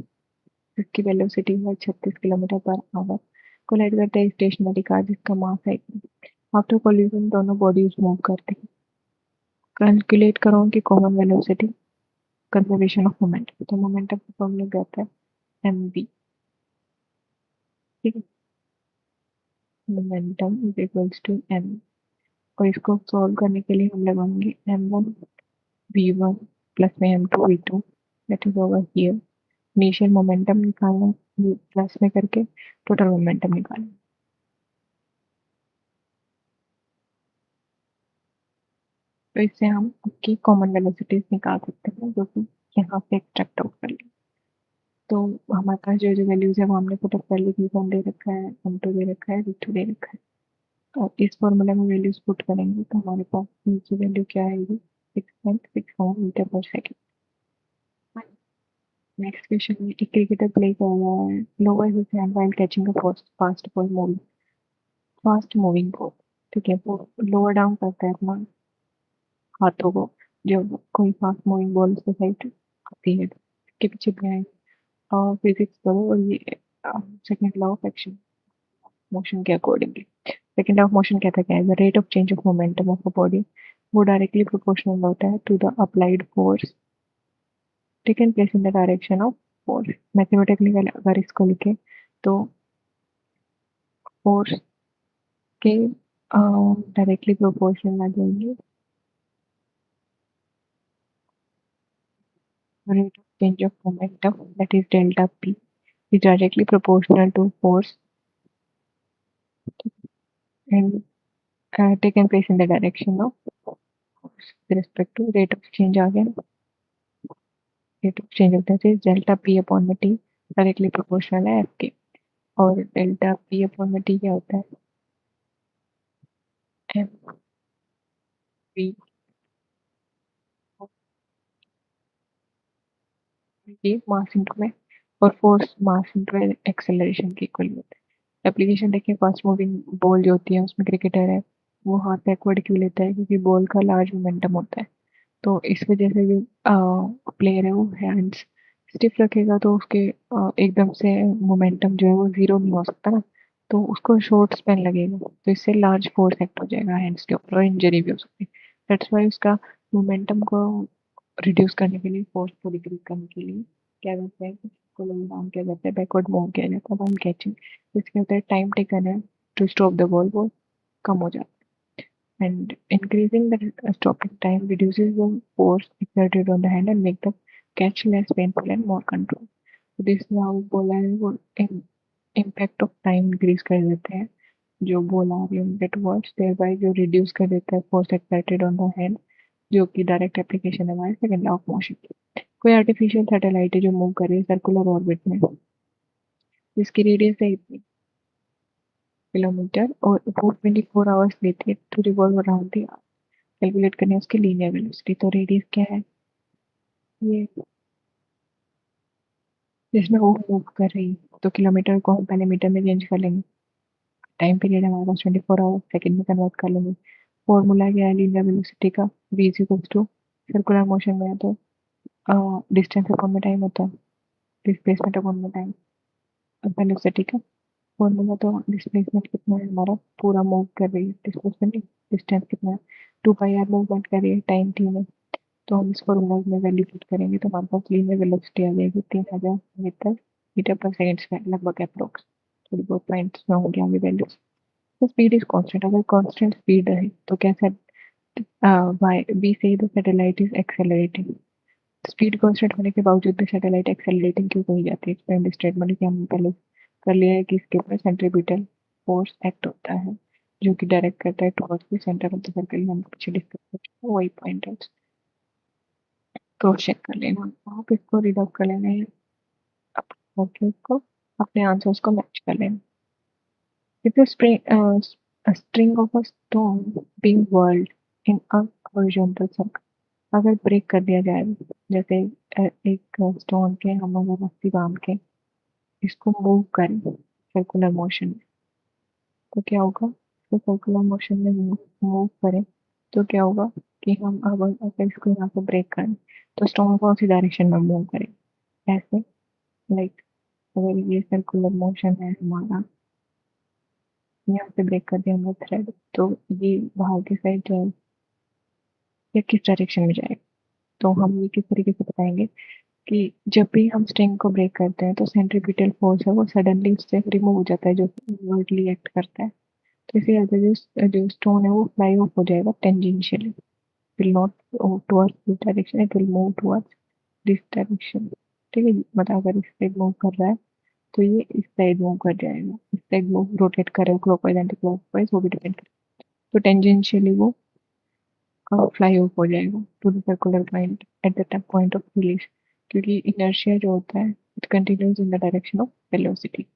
जिसकी वेलोसिटी है 36 किलोमीटर पर आवर। कोलाइड करते हैं स्टेशनरी कार जिसका मास है। आफ्टर कोलिजन दोनों बॉडीज मूव करती हैं। कैलकुलेट करो कि common velocity, conservation of moment. तो मोमेंटम का फॉर्मूला कहता है mv। ठीक है, momentum is equals to m। और इसको सॉल्व करने के लिए हम लगाएंगे m1 v1 प्लस में m2 v2 that is over here. Initial momentum निकालना प्लस में करके टोटल मोमेंटम निकालना। तो इससे हम उसकी कॉमन वेलोसिटीज निकाल सकते हैं जो कि यहाँ से एक्सट्रैक्ट आउट कर लेंगे। तो हमारे पास जो जो वैल्यूज है वो हमने पुट अप कर ली। v1 दे रखा है, m2 दे रखा है, v2 दे रखा है। और इस फॉर्मूला में वैल्यूज पुट करेंगे तो हमारे पास की वैल्यू क्या आएगी, 6.61 metre per second. Next question में एक क्रिकेटर प्ले कर रहा है, lower his hand while catching a fast ball move, fast moving ball. ठीक है, वो लोअर डाउन करता है अपना हाथों को जब कोई फास्ट मूविंग बॉल उसके साइड आती है। इसके पीछे भी आए और फिजिक्स करो और ये second law of action motion के accordingly. Second law of motion कहता क्या है, the rate of change of momentum of a body वो डायरेक्टली प्रोपोर्शनल होता है to the applied force taken place in the direction of force. Mathematically अगर इसको लिखे तो फोर्स के डायरेक्टली प्रोपोर्शनल आ जाएंगे rate of change of momentum, that is delta p, is directly proportional to force and taken place in the direction of force with respect to rate of change again. Rate of change of that is delta p upon the t, directly proportional है f के। और delta p upon the t क्या होता है, m v, ये mass into में और force mass into acceleration के इक्वल होता है। एप्लीकेशन देखिए, फास्ट मूविंग बॉल जो होती है उसमें क्रिकेटर है वो हाथ बैकवर्ड क्यों लेता है, क्योंकि बॉल का लार्ज मोमेंटम होता है। तो इस वजह से जो प्लेयर है वो हैंड्स स्टिफ रखेगा तो उसके एकदम से मोमेंटम जो है वो जीरो नहीं हो सकता ना, तो उसको शॉर्ट स्पेन लगेगा तो इससे लार्ज फोर्स एक्ट हो जाएगा हैंड्स के ऊपर और इंजरी भी हो सकती है। दैट्स वाई उसका मोमेंटम को रिड्यूस करने के लिए, फोर्स को डिक्रीज करने के लिए क्या करते हैं, उसको लोग डाउन किया जाता है, बैकवर्ड मूव किया जाता है व्हाइल कैचिंग। इसके होता है टाइम टेकन है टू स्टॉप द बॉल वो कम हो जाता है। And increasing the stopping time reduces the force exerted on the hand and make the catch less painful and more controlled. तो दिस now बोला है वो इम्पैक्ट ऑफ टाइम इंक्रीज कर देते हैं जो बोल आ रही है उनके टुवर्ड्स, देयरबाय जो रिड्यूस कर देता है force exerted on the hand, जो कि डायरेक्ट एप्लीकेशन है हमारे सेकंड लॉ ऑफ मोशन की। कोई आर्टिफिशियल सैटेलाइट है जो मूव कर रही है सर्कुलर ऑर्बिट में, जिसकी रेडियस है इतनी किलोमीटर और वो 24 आवर्स लेती है to revolve around the. Calculate करनी है उसकी लीनियर वेलोसिटी। तो रेडियस क्या है, ये जिसमें वो मूव कर रही है तो किलोमीटर को हम पहले मीटर में चेंज कर लेंगे। टाइम पीरियड हमारे पास 24 आवर, सेकेंड में कन्वर्ट कर लेंगे। फॉर्मूला क्या है लीनियर वेलोसिटी का, v is equals to circular motion में है तो डिस्टेंस अपॉन में टाइम होता है, डिस्प्लेसमेंट अपॉन में टाइम। वेलोसिटी का फॉर्मूला तो डिस्प्लेसमेंट कितना है हमारा, पूरा मूव कर रही है, डिस्प्लेसमेंट डिस्टेंस कितना है, 2 पाई आर मूवमेंट कर रही है टाइम t में। तो हम इस फॉर्मूला में वैल्यू पुट करेंगे तो हमारे पास लीनियर वेलोसिटी आ जाएगी 3000 मीटर पर सेकेंड स्क्वायर लगभग अप्रोक्स। थोड़ी बहुत पॉइंट्स में होंगे आगे वैल्यूज। तो स्पीड इज कांस्टेंट, अगर कांस्टेंट स्पीड रहे तो कैसा वाई बी से the satellite is accelerating. Speed constant होने के बावजूद भी सैटेलाइट एक्सेलरेटिंग क्यों कही जाती है, एक्सप्लेन स्टेटमेंट कि हमने पहले कर लिया है कि इसके ऊपर सेंट्रीपिटल फोर्स एक्ट होता है जो कि डायरेक्ट करता है towards the centre of the circle. हम पीछे डिस्कस कर चुके हैं वही पॉइंट है, क्रॉस चेक कर लेना। आप इसको रीड आउट कर लेना है, ओके, इसको अपने आंसर्स को मैच कर लेना। If you A string of a stone being whirled in a horizontal circle. अगर ब्रेक कर दिया जाए, जैसे एक स्टोन के हम अगर रस्सी बांध के इसको मूव करें सर्कुलर मोशन में, तो क्या होगा? इसको सर्कुलर मोशन में मूव करें तो क्या होगा कि हम अब अगर इसको यहाँ से ब्रेक करें तो स्टोन कौन सी डायरेक्शन में मूव करें? ऐसे, लाइक अगर ये सर्कुलर मोशन है हमारा, यहाँ से ब्रेक कर दिया हमने थ्रेड, तो ये बाहर की साइड जाए या किस डायरेक्शन में जाएगा? तो हम ये किस तरीके से बताएंगे कि जब भी हम स्ट्रिंग को ब्रेक करते हैं तो सेंट्रीपिटल फोर्स है वो सडनली उससे रिमूव हो जाता है, जो इनवर्टली एक्ट करता है। तो इसी वजह से जो स्टोन है वो फ्लाई ऑफ हो जाएगा tangentially, will not towards this direction, it will move towards this direction. ठीक है, मतलब अगर इस साइड मूव कर रहा है तो ये इस साइड मूव कर जाएगा, इस साइड मूव रोटेट करेगा क्लॉकवाइज एंटी क्लॉकवाइज, वो भी डिपेंड करेगा। तो टेंजेंशियली वो फ्लाई ऑफ हो जाएगा to the circular point at the point of release, क्योंकि इनर्शिया जो होता है it continues in the direction of velocity.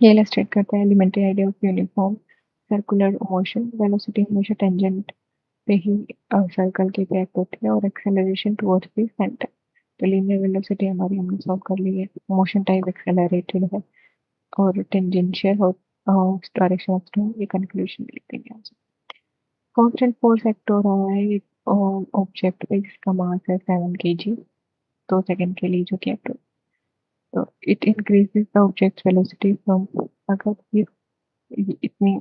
ये इलस्ट्रेट करता है elementary idea of uniform circular motion. Velocity हमेशा टेंजेंट पे ही सर्कल की इफेक्ट होती है और एक्सेलरेशन टुवर्ड्स द सेंटर। तो लीनियर वेलोसिटी हमारी हमने सॉल्व कर ली है, मोशन टाइप एक्सेलरेटेड है और टेंजेंशियल और डायरेक्शन ऑफ स्टोन, ये कंक्लूजन लिख देंगे आप। कांस्टेंट फोर्स एक्ट हो रहा है एक ऑब्जेक्ट पे जिसका मास है 7 kg, 2 सेकंड के लिए जो कि एक्ट, तो it increases the object velocity from, अगर ये इतनी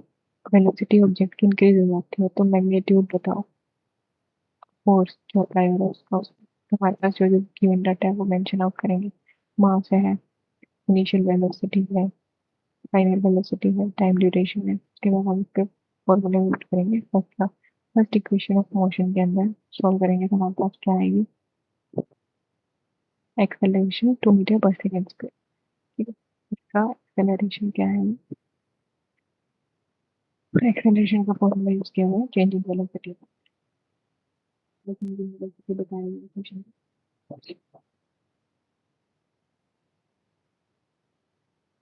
वेलोसिटी ऑब्जेक्ट की इंक्रीज हो जाती है तो मैग्नीट्यूड बताओ फोर्स जो अप्लाई हो रहा है उसका। तो हमारे पास जो जो गिवन डाटा है वो मेंशन आउट करेंगे। मास है, इनिशियल वेलोसिटी है, फाइनल वेलोसिटी है, टाइम ड्यूरेशन है, उसके बाद हम इसके फॉर्मूले यूज करेंगे। फर्स्ट इक्वेशन ऑफ मोशन के अंदर सॉल्व करेंगे तो हमारे पास क्या आएगी? Acceleration 2 metre per second square. ठीक है, इसका एक्सेलरेशन क्या है? एक्सेलरेशन का फॉर्मूला यूज किया हुआ है चेंज इन वेलोसिटी, वेलोसिटी बताया गया क्वेश्चन।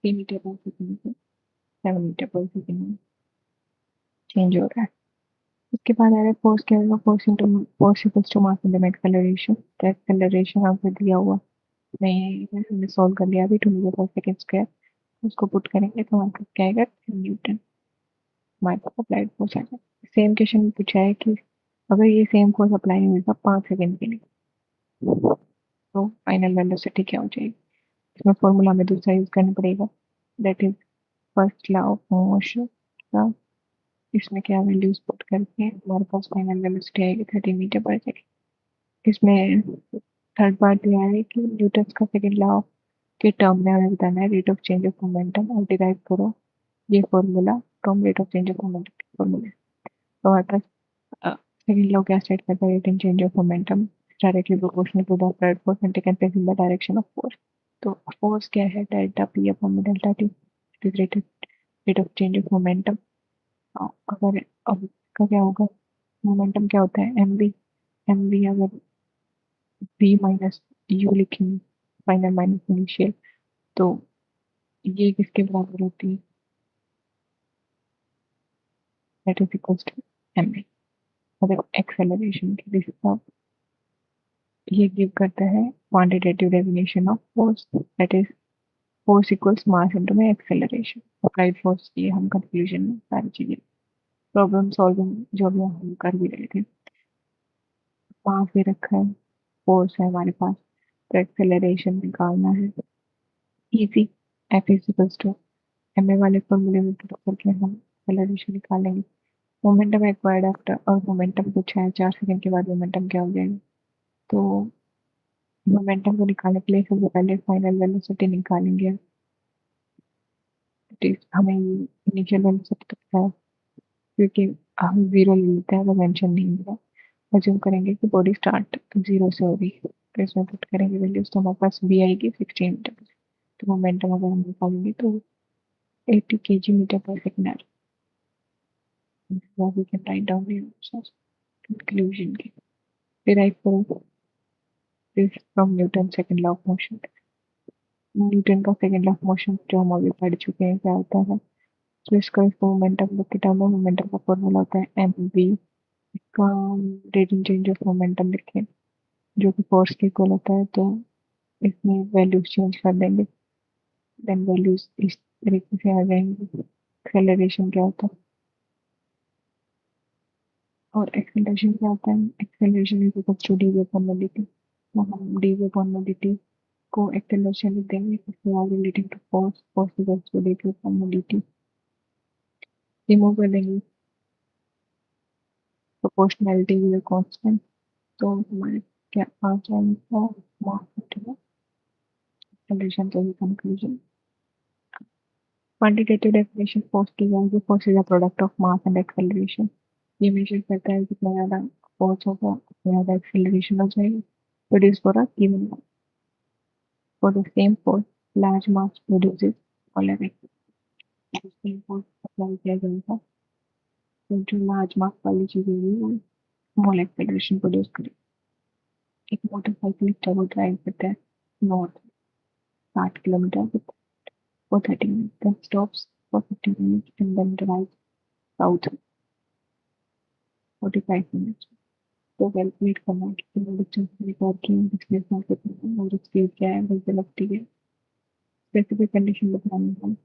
3 मीटर पर सेकेंड से 7 मीटर पर सेकेंड में चेंज हो रहा है। उसके बाद आ रहा है फोर्स, क्या होगा? Force into force equals to mass into acceleration. तो एक्सेलरेशन आपको दिया हुआ नहीं है, हमने सॉल्व कर लिया अभी, 2 मीटर पर सेकेंड स्क्वायर। उसको पुट करेंगे तो हमारे पास क्या आएगा? 10 न्यूटन हमारे पास अप्लाइड फोर्स आएगा। सेम क्वेश्चन में पूछा है कि अगर ये सेम फोर्स अप्लाई होगा 5 सेकेंड के लिए तो फाइनल वेलोसिटी क्या हो जाएगी? इसमें फॉर्मूला हमें दूसरा यूज करना पड़ेगा, that is first law of motion का। इसमें क्या वैल्यूज पुट करके हमारे पास फाइनल वेलोसिटी आएगी 30 मीटर पर सेकेंड। इसमें थर्ड पार्ट दिया है कि न्यूटन का सेकेंड लॉ के टर्म में हमें बताना है rate of change of momentum, और डिराइव करो ये formula from rate of change of momentum के फॉर्मूले। तो हमारे पास सेकेंड लॉ क्या स्टेट करता है? Rate in change of momentum directly proportional to the applied force and taken place in the direction of force. तो फोर्स क्या है? Delta p upon delta t, it is rate of change of momentum. अगर अब इसका क्या होगा? Momentum क्या होता है? M v. एम वी अगर वी माइनस यू लिखेंगे, फाइनल माइनस इनिशियल, तो ये किसके बराबर होती है? That is equals to m v. मतलब एक्सेलरेशन की दिशा ये गिव करता है quantitative definition of force, that is force equals mass into में एक्सेलरेशन, अप्लाइड फोर्स। ये हम कंक्लूजन में सारी चीजें प्रॉब्लम सॉल्विंग जो भी हम कर भी रहे थे, मास भी रखा है, फोर्स है हमारे पास, तो एक्सेलरेशन निकालना है easy. F is equals to m a वाले फॉर्मूले में पुट करके हम एक्सेलरेशन निकालेंगे। मोमेंटम एक्वायर्ड आफ्टर, और मोमेंटम पूछा है 4 सेकंड के बाद मोमेंटम क्या हो जाएगा? तो मोमेंटम को निकालने के लिए सबसे पहले फाइनल वेलोसिटी निकालेंगे। हमें इनिशियल वेलोसिटी तो पता है, क्योंकि हम जीरो ले लेते हैं तो मेंशन नहीं होगा। अज्यूम करेंगे कि बॉडी स्टार्ट जीरो से हो रही है, तो इसमें पुट करेंगे वैल्यूज तो हमारे पास बी आएगी 16 मीटर। तो मोमेंटम अगर हम निकालेंगे तो 80 kg/मीटर आ रहा है। We can write down the answers conclusion के, डिराइव करो this from Newton second law of motion. Newton का सेकंड लॉ ऑफ मोशन जो हम अभी पढ़ चुके हैं क्या होता है? तो इसका मोमेंटम के टर्म में मोमेंटम का फॉर्मूला होता है एम वी। इसका rate and change of momentum लिखें जो कि फोर्स के इक्वल होता है, तो इसमें वैल्यूज चेंज कर देंगे, देन वैल्यूज इस तरीके से आ जाएंगी। एक्सेलरेशन क्या होता है और एक्सेलरेशन क्या होता है? Acceleration is equal to d v upon dt। तो हम डी वी अपॉन dt को एक्सेलरेशन लिख देंगे, इसके बाद relating to force, force is equal to d v upon dt। Remove कर देंगे प्रोपोर्शनैलिटी विद कांस्टेंट, तो हमारे क्या आ जाएगा मास एक्सेलरेशन तो कंक्लूजन। क्वांटिटेटिव डेफिनेशन फोर्स की जाएगी, force is a product of mass and acceleration. ये मेजर करता है कितना ज़्यादा फोर्स होगा उतना ज़्यादा एक्सेलरेशन हो जाएगी। Produce for a given for the same force large mass produces smaller acceleration. Same force apply किया जाएगा तो जो लार्ज मास वाली चीज़ होगी वो स्मॉल एक्सेलरेशन प्रोड्यूस करेगी। एक मोटरसाइकिलिस्ट जब वो ड्राइव करता है north 60 kilometre for 30 minutes, then stops for 15 minutes and then drives south 45 minutes। तो कैलकुलेट करना है कितना डिस्टेंस मैंने कवर किया, डिस्प्लेसमेंट कितना है और स्पीड क्या है, वैसे लगती है। स्पेसिफिक कंडीशन बतानी है,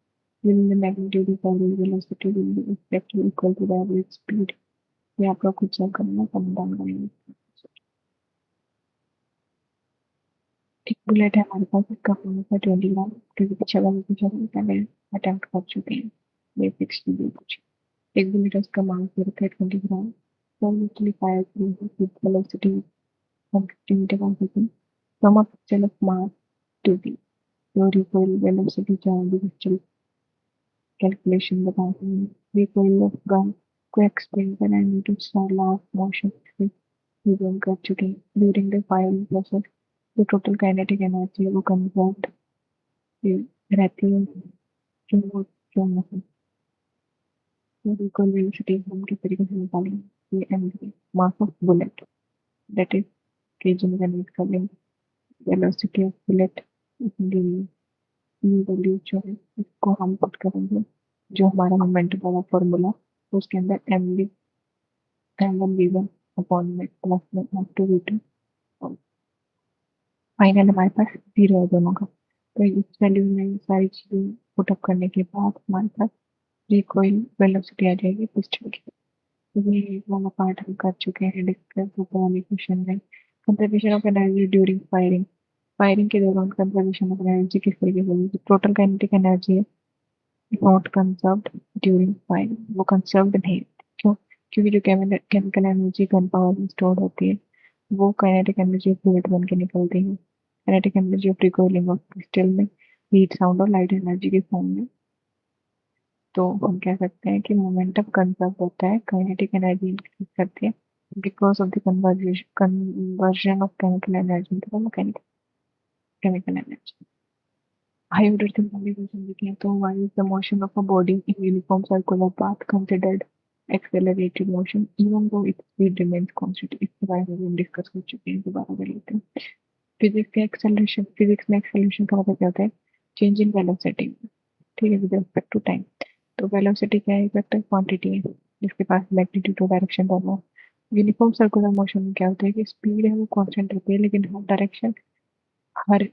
within the magnitude of average velocity will be exactly equal to the average speed। ये आपका खुद से करना, कम डाउन करेंगे। एक बुलेट है हमारे पास, इसका वेट है 20 ग्राम, क्योंकि पिछले वाले पीछे पहले अटेम्प्ट कर चुके हैं, ये फिक्स भी कुछ। एक बुलेट है, उसका मास है 20 ग्राम। So usually fires with velocity of 50 meter per second from a pixel of mass to the your recoil velocity charge पिक्चल calculation बताते हैं। recoil of gun को एक्सप्लेन कराएंगे तो स्टार लॉ ऑफ मोशन से रिवील कर चुके हैं। ड्यूरिंग द फायरिंग प्रोसेस जो टोटल काइनेटिक एनर्जी है वो कंजर्व रहती है, जो मतलब recoil velocity हम किस तरीके से निकालेंगे, ये m mass of bullet that is kg में कन्वर्ट कर लेंगे। वेलोसिटी ऑफ बुलेट वैल्यू जो है इसको हम पुट करेंगे जो हमारा मोमेंटम वाला फॉर्मूला, उसके अंदर m one v one upon में प्लस में m two v two. Final हमारे पास जीरो है दोनों का। तो इस वैल्यू में सारी चीजें पुटअप करने के बाद हमारे पास रिकॉइल वेलोसिटी आ जाएगी पिस्टन की। तो ये वाला पार्ट हम कर चुके हैं डिस्कस ऊपर वाले क्वेश्चन में। Conservation of energy during firing, firing के दौरान कंजर्वेशन ऑफ एनर्जी किस तरीके से होगी? टोटल काइनेटिक एनर्जी है नॉट कंजर्व्ड ड्यूरिंग फायरिंग, वो कंजर्व्ड नहीं होती। क्यों? क्योंकि जो केमिकल एनर्जी गन पावर में स्टोर होती है वो काइनेटिक एनर्जी ऑफ बुलेट बन के निकलती है। Kinetic energy of recoiling of pistol में हीट साउंड और लाइट एनर्जी के फॉर्म में। तो हम कह सकते हैं कि मोमेंटम कंजर्व होता है, काइनेटिक एनर्जी इंक्रीज करती है because of the conversion of chemical energy to mechanical chemical energy. High order symbolic देखें तो why is the motion of a body in uniform circular path considered accelerated motion even though its speed remains constant? इसके बारे में भी हम discuss कर चुके हैं, दोबारा कर लेते हैं। फिजिक्स के एक्सेलरेशन, फिजिक्स में एक्सेलरेशन का मतलब क्या होता है? चेंज इन वेलोसिटी, ठीक है, विद रिस्पेक्ट टू टाइम। तो वेलोसिटी क्या है? एक वेक्टर क्वांटिटी है जिसके पास मैग्नीट्यूड और डायरेक्शन दोनों। यूनिफॉर्म सर्कुलर मोशन में क्या होता है कि स्पीड है वो कांस्टेंट रहती है लेकिन हर डायरेक्शन हर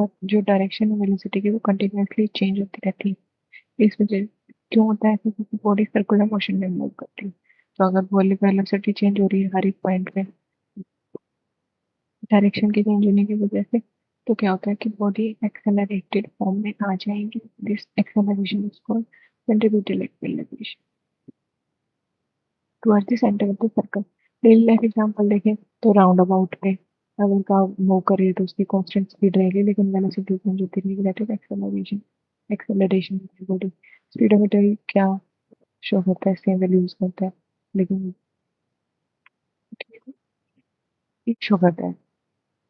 बट जो डायरेक्शन है वेलोसिटी की वो कंटिन्यूअसली चेंज होती रहती है। इस वजह क्यों होता है ऐसा? क्योंकि बॉडी सर्कुलर मोशन में मूव करती है। तो अगर बॉडी वेलोसिटी चेंज हो रही है हर एक पॉइंट पे डायरेक्शन के चेंज होने की वजह से, तो क्या होता है कि बॉडी एक्सेलरेटेड फॉर्म में आ जाएगी। This acceleration is called centripetal acceleration towards the centre of the circle. Daily life example देखें तो राउंड अबाउट पे अगर कार मूव कर रही है तो उसकी कांस्टेंट स्पीड रहेगी लेकिन वेलोसिटी चेंज होती रहेगी, that is acceleration. Acceleration body speedometer क्या शो करता है? सेम वैल्यू यूज करता है लेकिन शो करता है,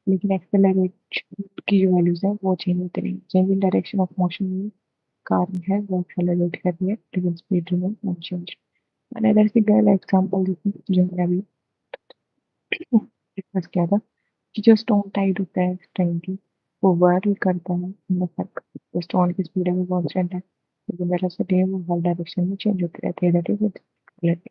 लेकिन एक्सेलरेशन की जो वैल्यूज है वो चेंज होती रहेगी। Change in direction of motion में कार है वो एक्सेलरेट कर रही है लेकिन speed remain unchanged. Another single example देखिए जो हमने अभी डिस्कस किया था कि जो स्टोन टाइड होता है स्ट्रिंग की वो वायरल करता है इन द सर्कल। तो स्टोन की स्पीड है वो कांस्टेंट है तो वेलोसिटी है वो हर डायरेक्शन में चेंज होती रहती है, दैट इज वेलोसिटी।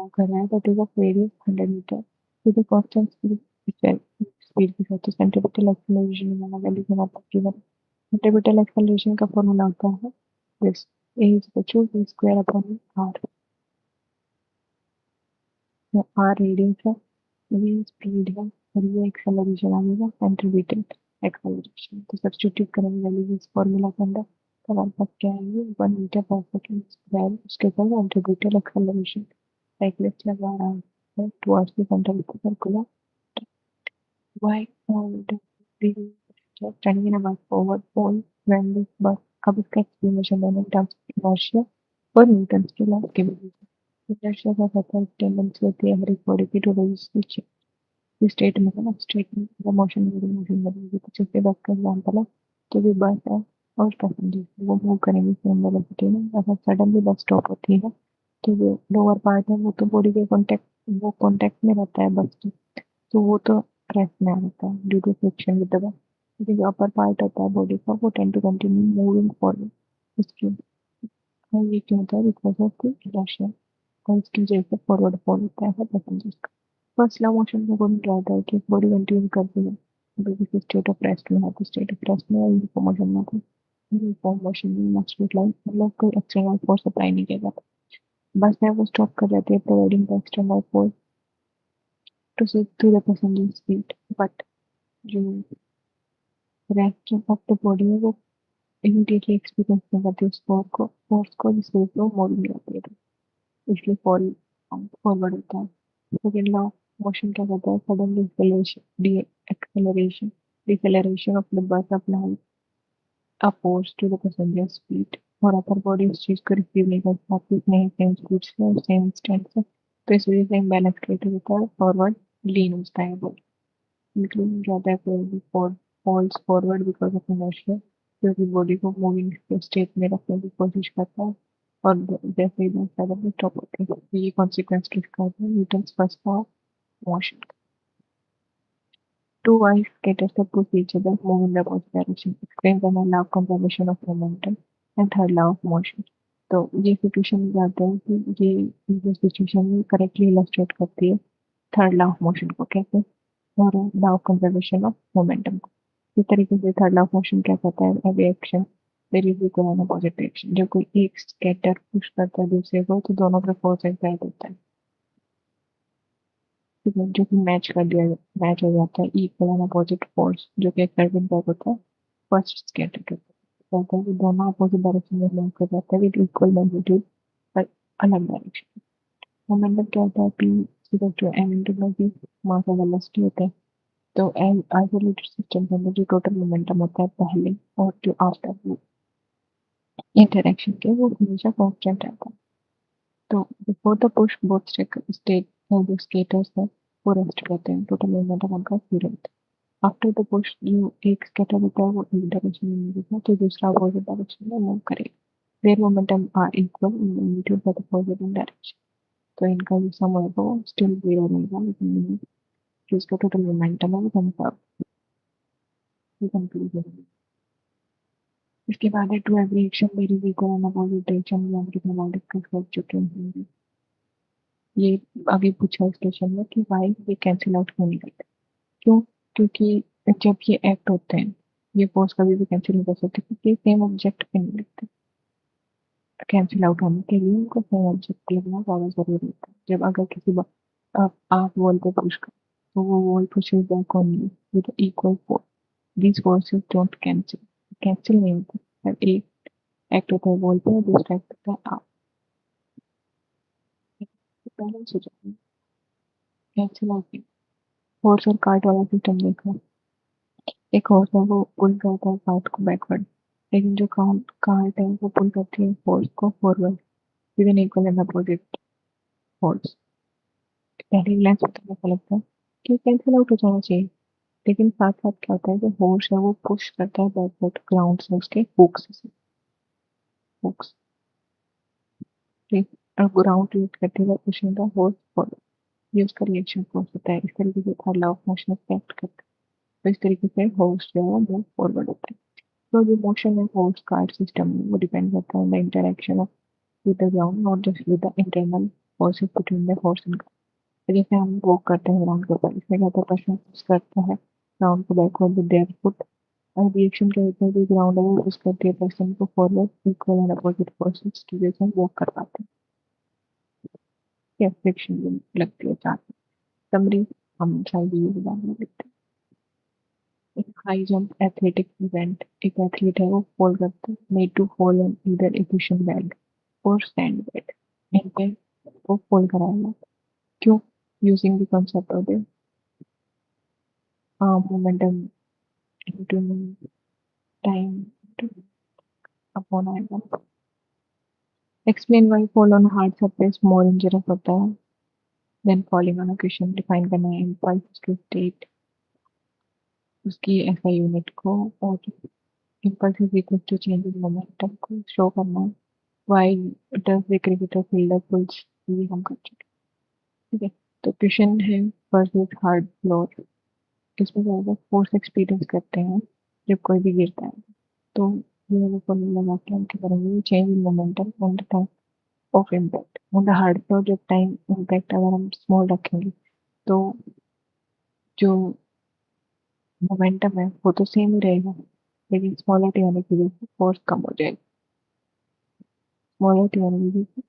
कर रहा है that is of radius 100 metre to the constant speed के साथ। तो सेंट्रीपिटल एक्सेलरेशन वाला वैल्यू का मतलब गिवन। सेंट्रीपिटल एक्सेलरेशन का फॉर्मूला होता है this a is equal to v square upon r। r radius है, v स्पीड है और ये एक्सेलरेशन आ जाएगा सेंट्रीपिटल एक्सेलरेशन। तो सब्स्टिट्यूट करेंगे वैल्यू इस फॉर्मूला के अंदर, तो हमारे पास क्या आएंगे 1 मीटर पर सेकंड स्क्वायर, उसके बाद सेंट्रीपिटल एक्सेलरेशन। साइक्लिस्ट लगा रहा है towards the centre of the circular why would we studying about forward pole when this bus अब इसका explanation देना in terms of inertia और Newton's के law के वजह से। inertia का पता है tendency होती है हर एक body की to resist the state में ना state में motion बदलेगी। तो जैसे बस का एग्जांपल है, तो भी बस है और पैसेंजर वो मूव करेंगे सेम वेलोसिटी में, अगर सडनली बस स्टॉप होती है तो जो लोअर पार्ट है वो तो बॉडी के कांटेक्ट में रहता है बस के, तो वो तो रेस्ट में रहता है due to friction with the body. लेकिन जो अपर पार्ट होता है बॉडी का वो tend to continue moving forward. इसकी और ये क्यों होता है बिकॉज ऑफ द इनर्शिया, और इसकी वजह से फॉरवर्ड फॉल होता है पैसेंजर्स का। फर्स्ट स्लो मोशन में कौन क्या होता है कि बॉडी कंटिन्यू करती है, अभी किसी स्टेट ऑफ रेस्ट में है तो स्टेट ऑफ रेस्ट में यूनिफॉर्म मोशन में आती है। यूनिफॉर्म मोशन में स्ट्रेट लाइन मतलब कोई एक्सटर्नल फोर्स अप्लाई नहीं किया जाता, बस है वो स्टॉप कर जाती है providing the external force to see through the passenger seat, but जो रेस्ट ऑफ द बॉडी है वो इमीडिएटली एक्सपीरियंस नहीं करती उस फोर्स को जिसकी वजह से वो मूविंग रहती है, तो इसलिए फॉल फॉरवर्ड होता है। सेकेंड लॉ मोशन क्या कहता है sudden deceleration of the bus apply a force to the passenger seat, और अपर बॉडी उस चीज को रिसीव नहीं कर पाती नहीं सेम स्पीड से और सेम स्टैंड से, तो इस वजह से इम्बैलेंस क्रिएट होता है, फॉरवर्ड लीन होता है वो, including drawback falls forward because of inertia, क्योंकि बॉडी को मूविंग स्टेट में रखने की कोशिश करता है और जैसे ही बहुत ज्यादा स्टॉप होते हैं, तो ये कॉन्सिक्वेंस किसका होता है Newton's first law of motion. Two ice skaters that push each other move in the opposite direction explains the law of conservation of momentum and third law of motion। तो ये situation में जाते हैं कि ये सिचुएशन में correctly illustrate करती है थर्ड लॉ ऑफ मोशन को, कैसे और law of conservation of momentum को। इस तरीके से थर्ड लॉ ऑफ मोशन क्या कहता है every action there is equal and opposite action, जब कोई एक स्केटर पुश करता है दूसरे को तो दोनों पे फोर्स एक्सर्ट होता है, ठीक है, जो कि मैच हो जाता है इक्वल एंड अपोजिट फोर्स जो कि एक्सर्टेड बैक होता है फर्स्ट स्केटर के ऊपर। कहता है कि दोनों अपोजिट डायरेक्शन में मूव कर जाते हैं विद इक्वल मैग्नीट्यूड पर अलग डायरेक्शन। मोमेंटम क्या होता है p equal to m into v, mass और वेलोसिटी होता है। तो आइसोलेटेड सिस्टम के अंदर जो टोटल मोमेंटम होता है पहले और जो आफ्टर इंटरेक्शन के वो हमेशा कांस्टेंट रहता है। तो before the push both state जो स्केटर्स है वो रेस्ट करते हैं, टोटल मोमेंटम उनका जीरो होता है। आफ्टर द पुश जो एक स्केटर होता है वो एक डायरेक्शन में मूव होता है तो दूसरा अपोजिट डायरेक्शन में मूव करेगा, there momentum are equal in magnitude for the opposite direction. तो इनका जो सम होगा वो स्टिल जीरो रहेगा, लेकिन जो इसका टोटल मोमेंटम है वो कम कंक्लूजन। इसके बाद है to every action there is equal and opposite direction, ये हम कितने बार डिस्कस कर चुके हैं। ये अभी पूछा इस क्वेश्चन में कि व्हाई ये कैंसिल आउट क्यों नहीं करते, क्यों, क्योंकि जब ये एक्ट होते हैं ये फोर्स कभी भी कैंसिल नहीं कर सकते क्योंकि सेम ऑब्जेक्ट पे नहीं लगते। कैंसिल आउट होने के लिए उनको सेम ऑब्जेक्ट पे लगना ज़्यादा जरूरी होता है। जब अगर आप वॉल पे पुश करो तो वो wall pushes back on you with equal force, these forces don't cancel, cancel नहीं होते। जब एक एक्ट होता है वॉल पे और दूसरा एक्ट होता है आप, बैलेंस हो जाता है, कैंसिल आउट। हॉर्स और कार्ट वाला सिस्टम देखो, एक हॉर्स है वो पुल करता है कार्ट को बैकवर्ड, लेकिन जो कार्ट है वो पुल करती है हॉर्स को forward with an equal and opposite force. पहले ग्लैंस में तो ऐसा लगता है कि कैंसिल आउट हो जाना चाहिए, लेकिन साथ साथ क्या होता है जो हॉर्स है वो पुश करता है बैकवर्ड ग्राउंड से उसके हुक्स से, हुक्स, ठीक। और ग्राउंड क्रिएट करते हुए पुशिंग द फोर्स फॉरवर्ड, ये उसका रिएक्शन फोर्स होता है। इस तरीके से था लॉ ऑफ मोशन एक्ट करते हैं। तो इस तरीके से फोर्स जो है वो मूव फॉरवर्ड होता है। तो जो मोशन है फोर्स का सिस्टम में वो डिपेंड करता है the interaction of with the ground, not just with the internal forces between the force and, जैसे हम वॉक करते हैं ग्राउंड के ऊपर, इसमें क्या होता है, पर्सन पुश करता है ग्राउंड को बैकवर्ड विद देयर फुट, और रिएक्शन क्या होता है कि ग्राउंड है वो पुश करती है पर्सन को forward, equal and opposite forces की वजह से हम वॉक कर पाते हैं, फ्रिक्शन लगती है साथ में। समरी हम शायद ये बाद में लिखते हैं। एक हाई जंप एथलेटिक इवेंट, एक एथलीट है वो फॉल करता है, made to fall on either equation bed और सैंड बेड, इन पे वो फॉल कराएगा। क्यों? Using the concept of the momentum into time to upon आएगा। Explain why fall on hard surface more injurious होता है than falling on a question, define करना है इम्पल्स उसकी स्टेट, उसकी एसआई यूनिट को, और impulse is equal to change in momentum को शो करना है। Why does the cricketer feel the pulls, ये हम कर चुके हैं। ठीक है, तो क्वेश्चन है वर्सेस हार्ड फ्लोर, इसमें क्या होगा, फोर्स एक्सपीरियंस करते हैं जब कोई भी गिरता है। तो ये वाला फॉर्मूला लगा के हम क्या करेंगे, change in momentum on the time of impact on the hard floor, जब टाइम इम्पैक्ट अगर हम स्मॉल रखेंगे तो जो मोमेंटम है वो तो सेम ही रहेगा, लेकिन स्मॉलिटी होने की वजह से फोर्स कम हो जाएगी, स्मॉलिटी होने की वजह से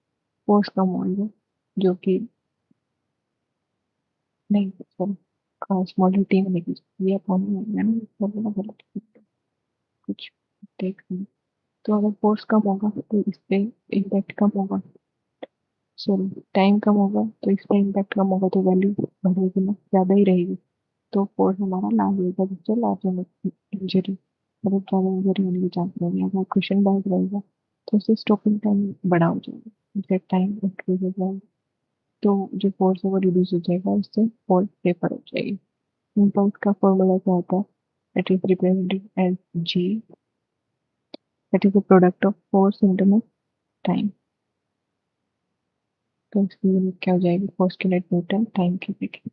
फोर्स कम होगा, जो कि नहीं, सॉरी, स्मॉलिटी होने की ये अपॉन में होगा ना, फॉर्मूला गलत है, कुछ देख नहीं। तो अगर फोर्स कम होगा तो इस पे इम्पैक्ट कम होगा, सॉरी टाइम कम होगा तो इस पे इम्पैक्ट कम होगा, तो वैल्यू बढ़ेगी ना, ज़्यादा ही रहेगी। तो फोर्स हमारा लार्ज होगा, जिससे लार्ज इंजरी, मतलब ज़्यादा इंजरी होने की चांस नहीं है। अगर क्वेश्चन बैक रहेगा तो उससे स्टॉपिंग टाइम बड़ा हो जाएगा, उससे टाइम इंक्रीज हो जाएगा, तो जो फोर्स है वो रिड्यूस हो जाएगा, उससे फॉल प्रेफर हो जाएगी। इम्पल्स का फॉर्मूला क्या होता है, it is represented as g, that is the product of force into time. तो इसकी यूनिट क्या हो जाएगी, फोर्स के नेट न्यूटन, टाइम की जगह।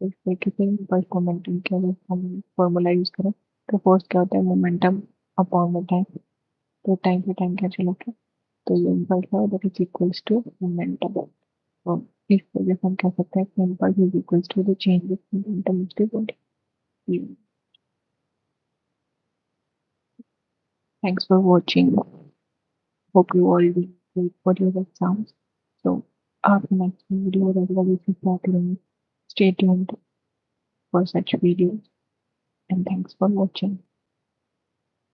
तो इस तरीके से इम्पल्स मोमेंटम के अगर हम फॉर्मूला यूज करें तो फोर्स क्या होता है, मोमेंटम अपॉन द टाइम, तो टाइम से टाइम कैंसिल होता है, तो ये इम्पल्स है that is equals to momentum. तो इस वजह से हम कह सकते हैं कि impulse is equals to the change of momentum of the body. Thanks for watching, hope you all will wait for your exams. So आपके नेक्स्ट वीडियो रेगुलरली से आते रहेंगे, stay tuned for such videos, and thanks for watching.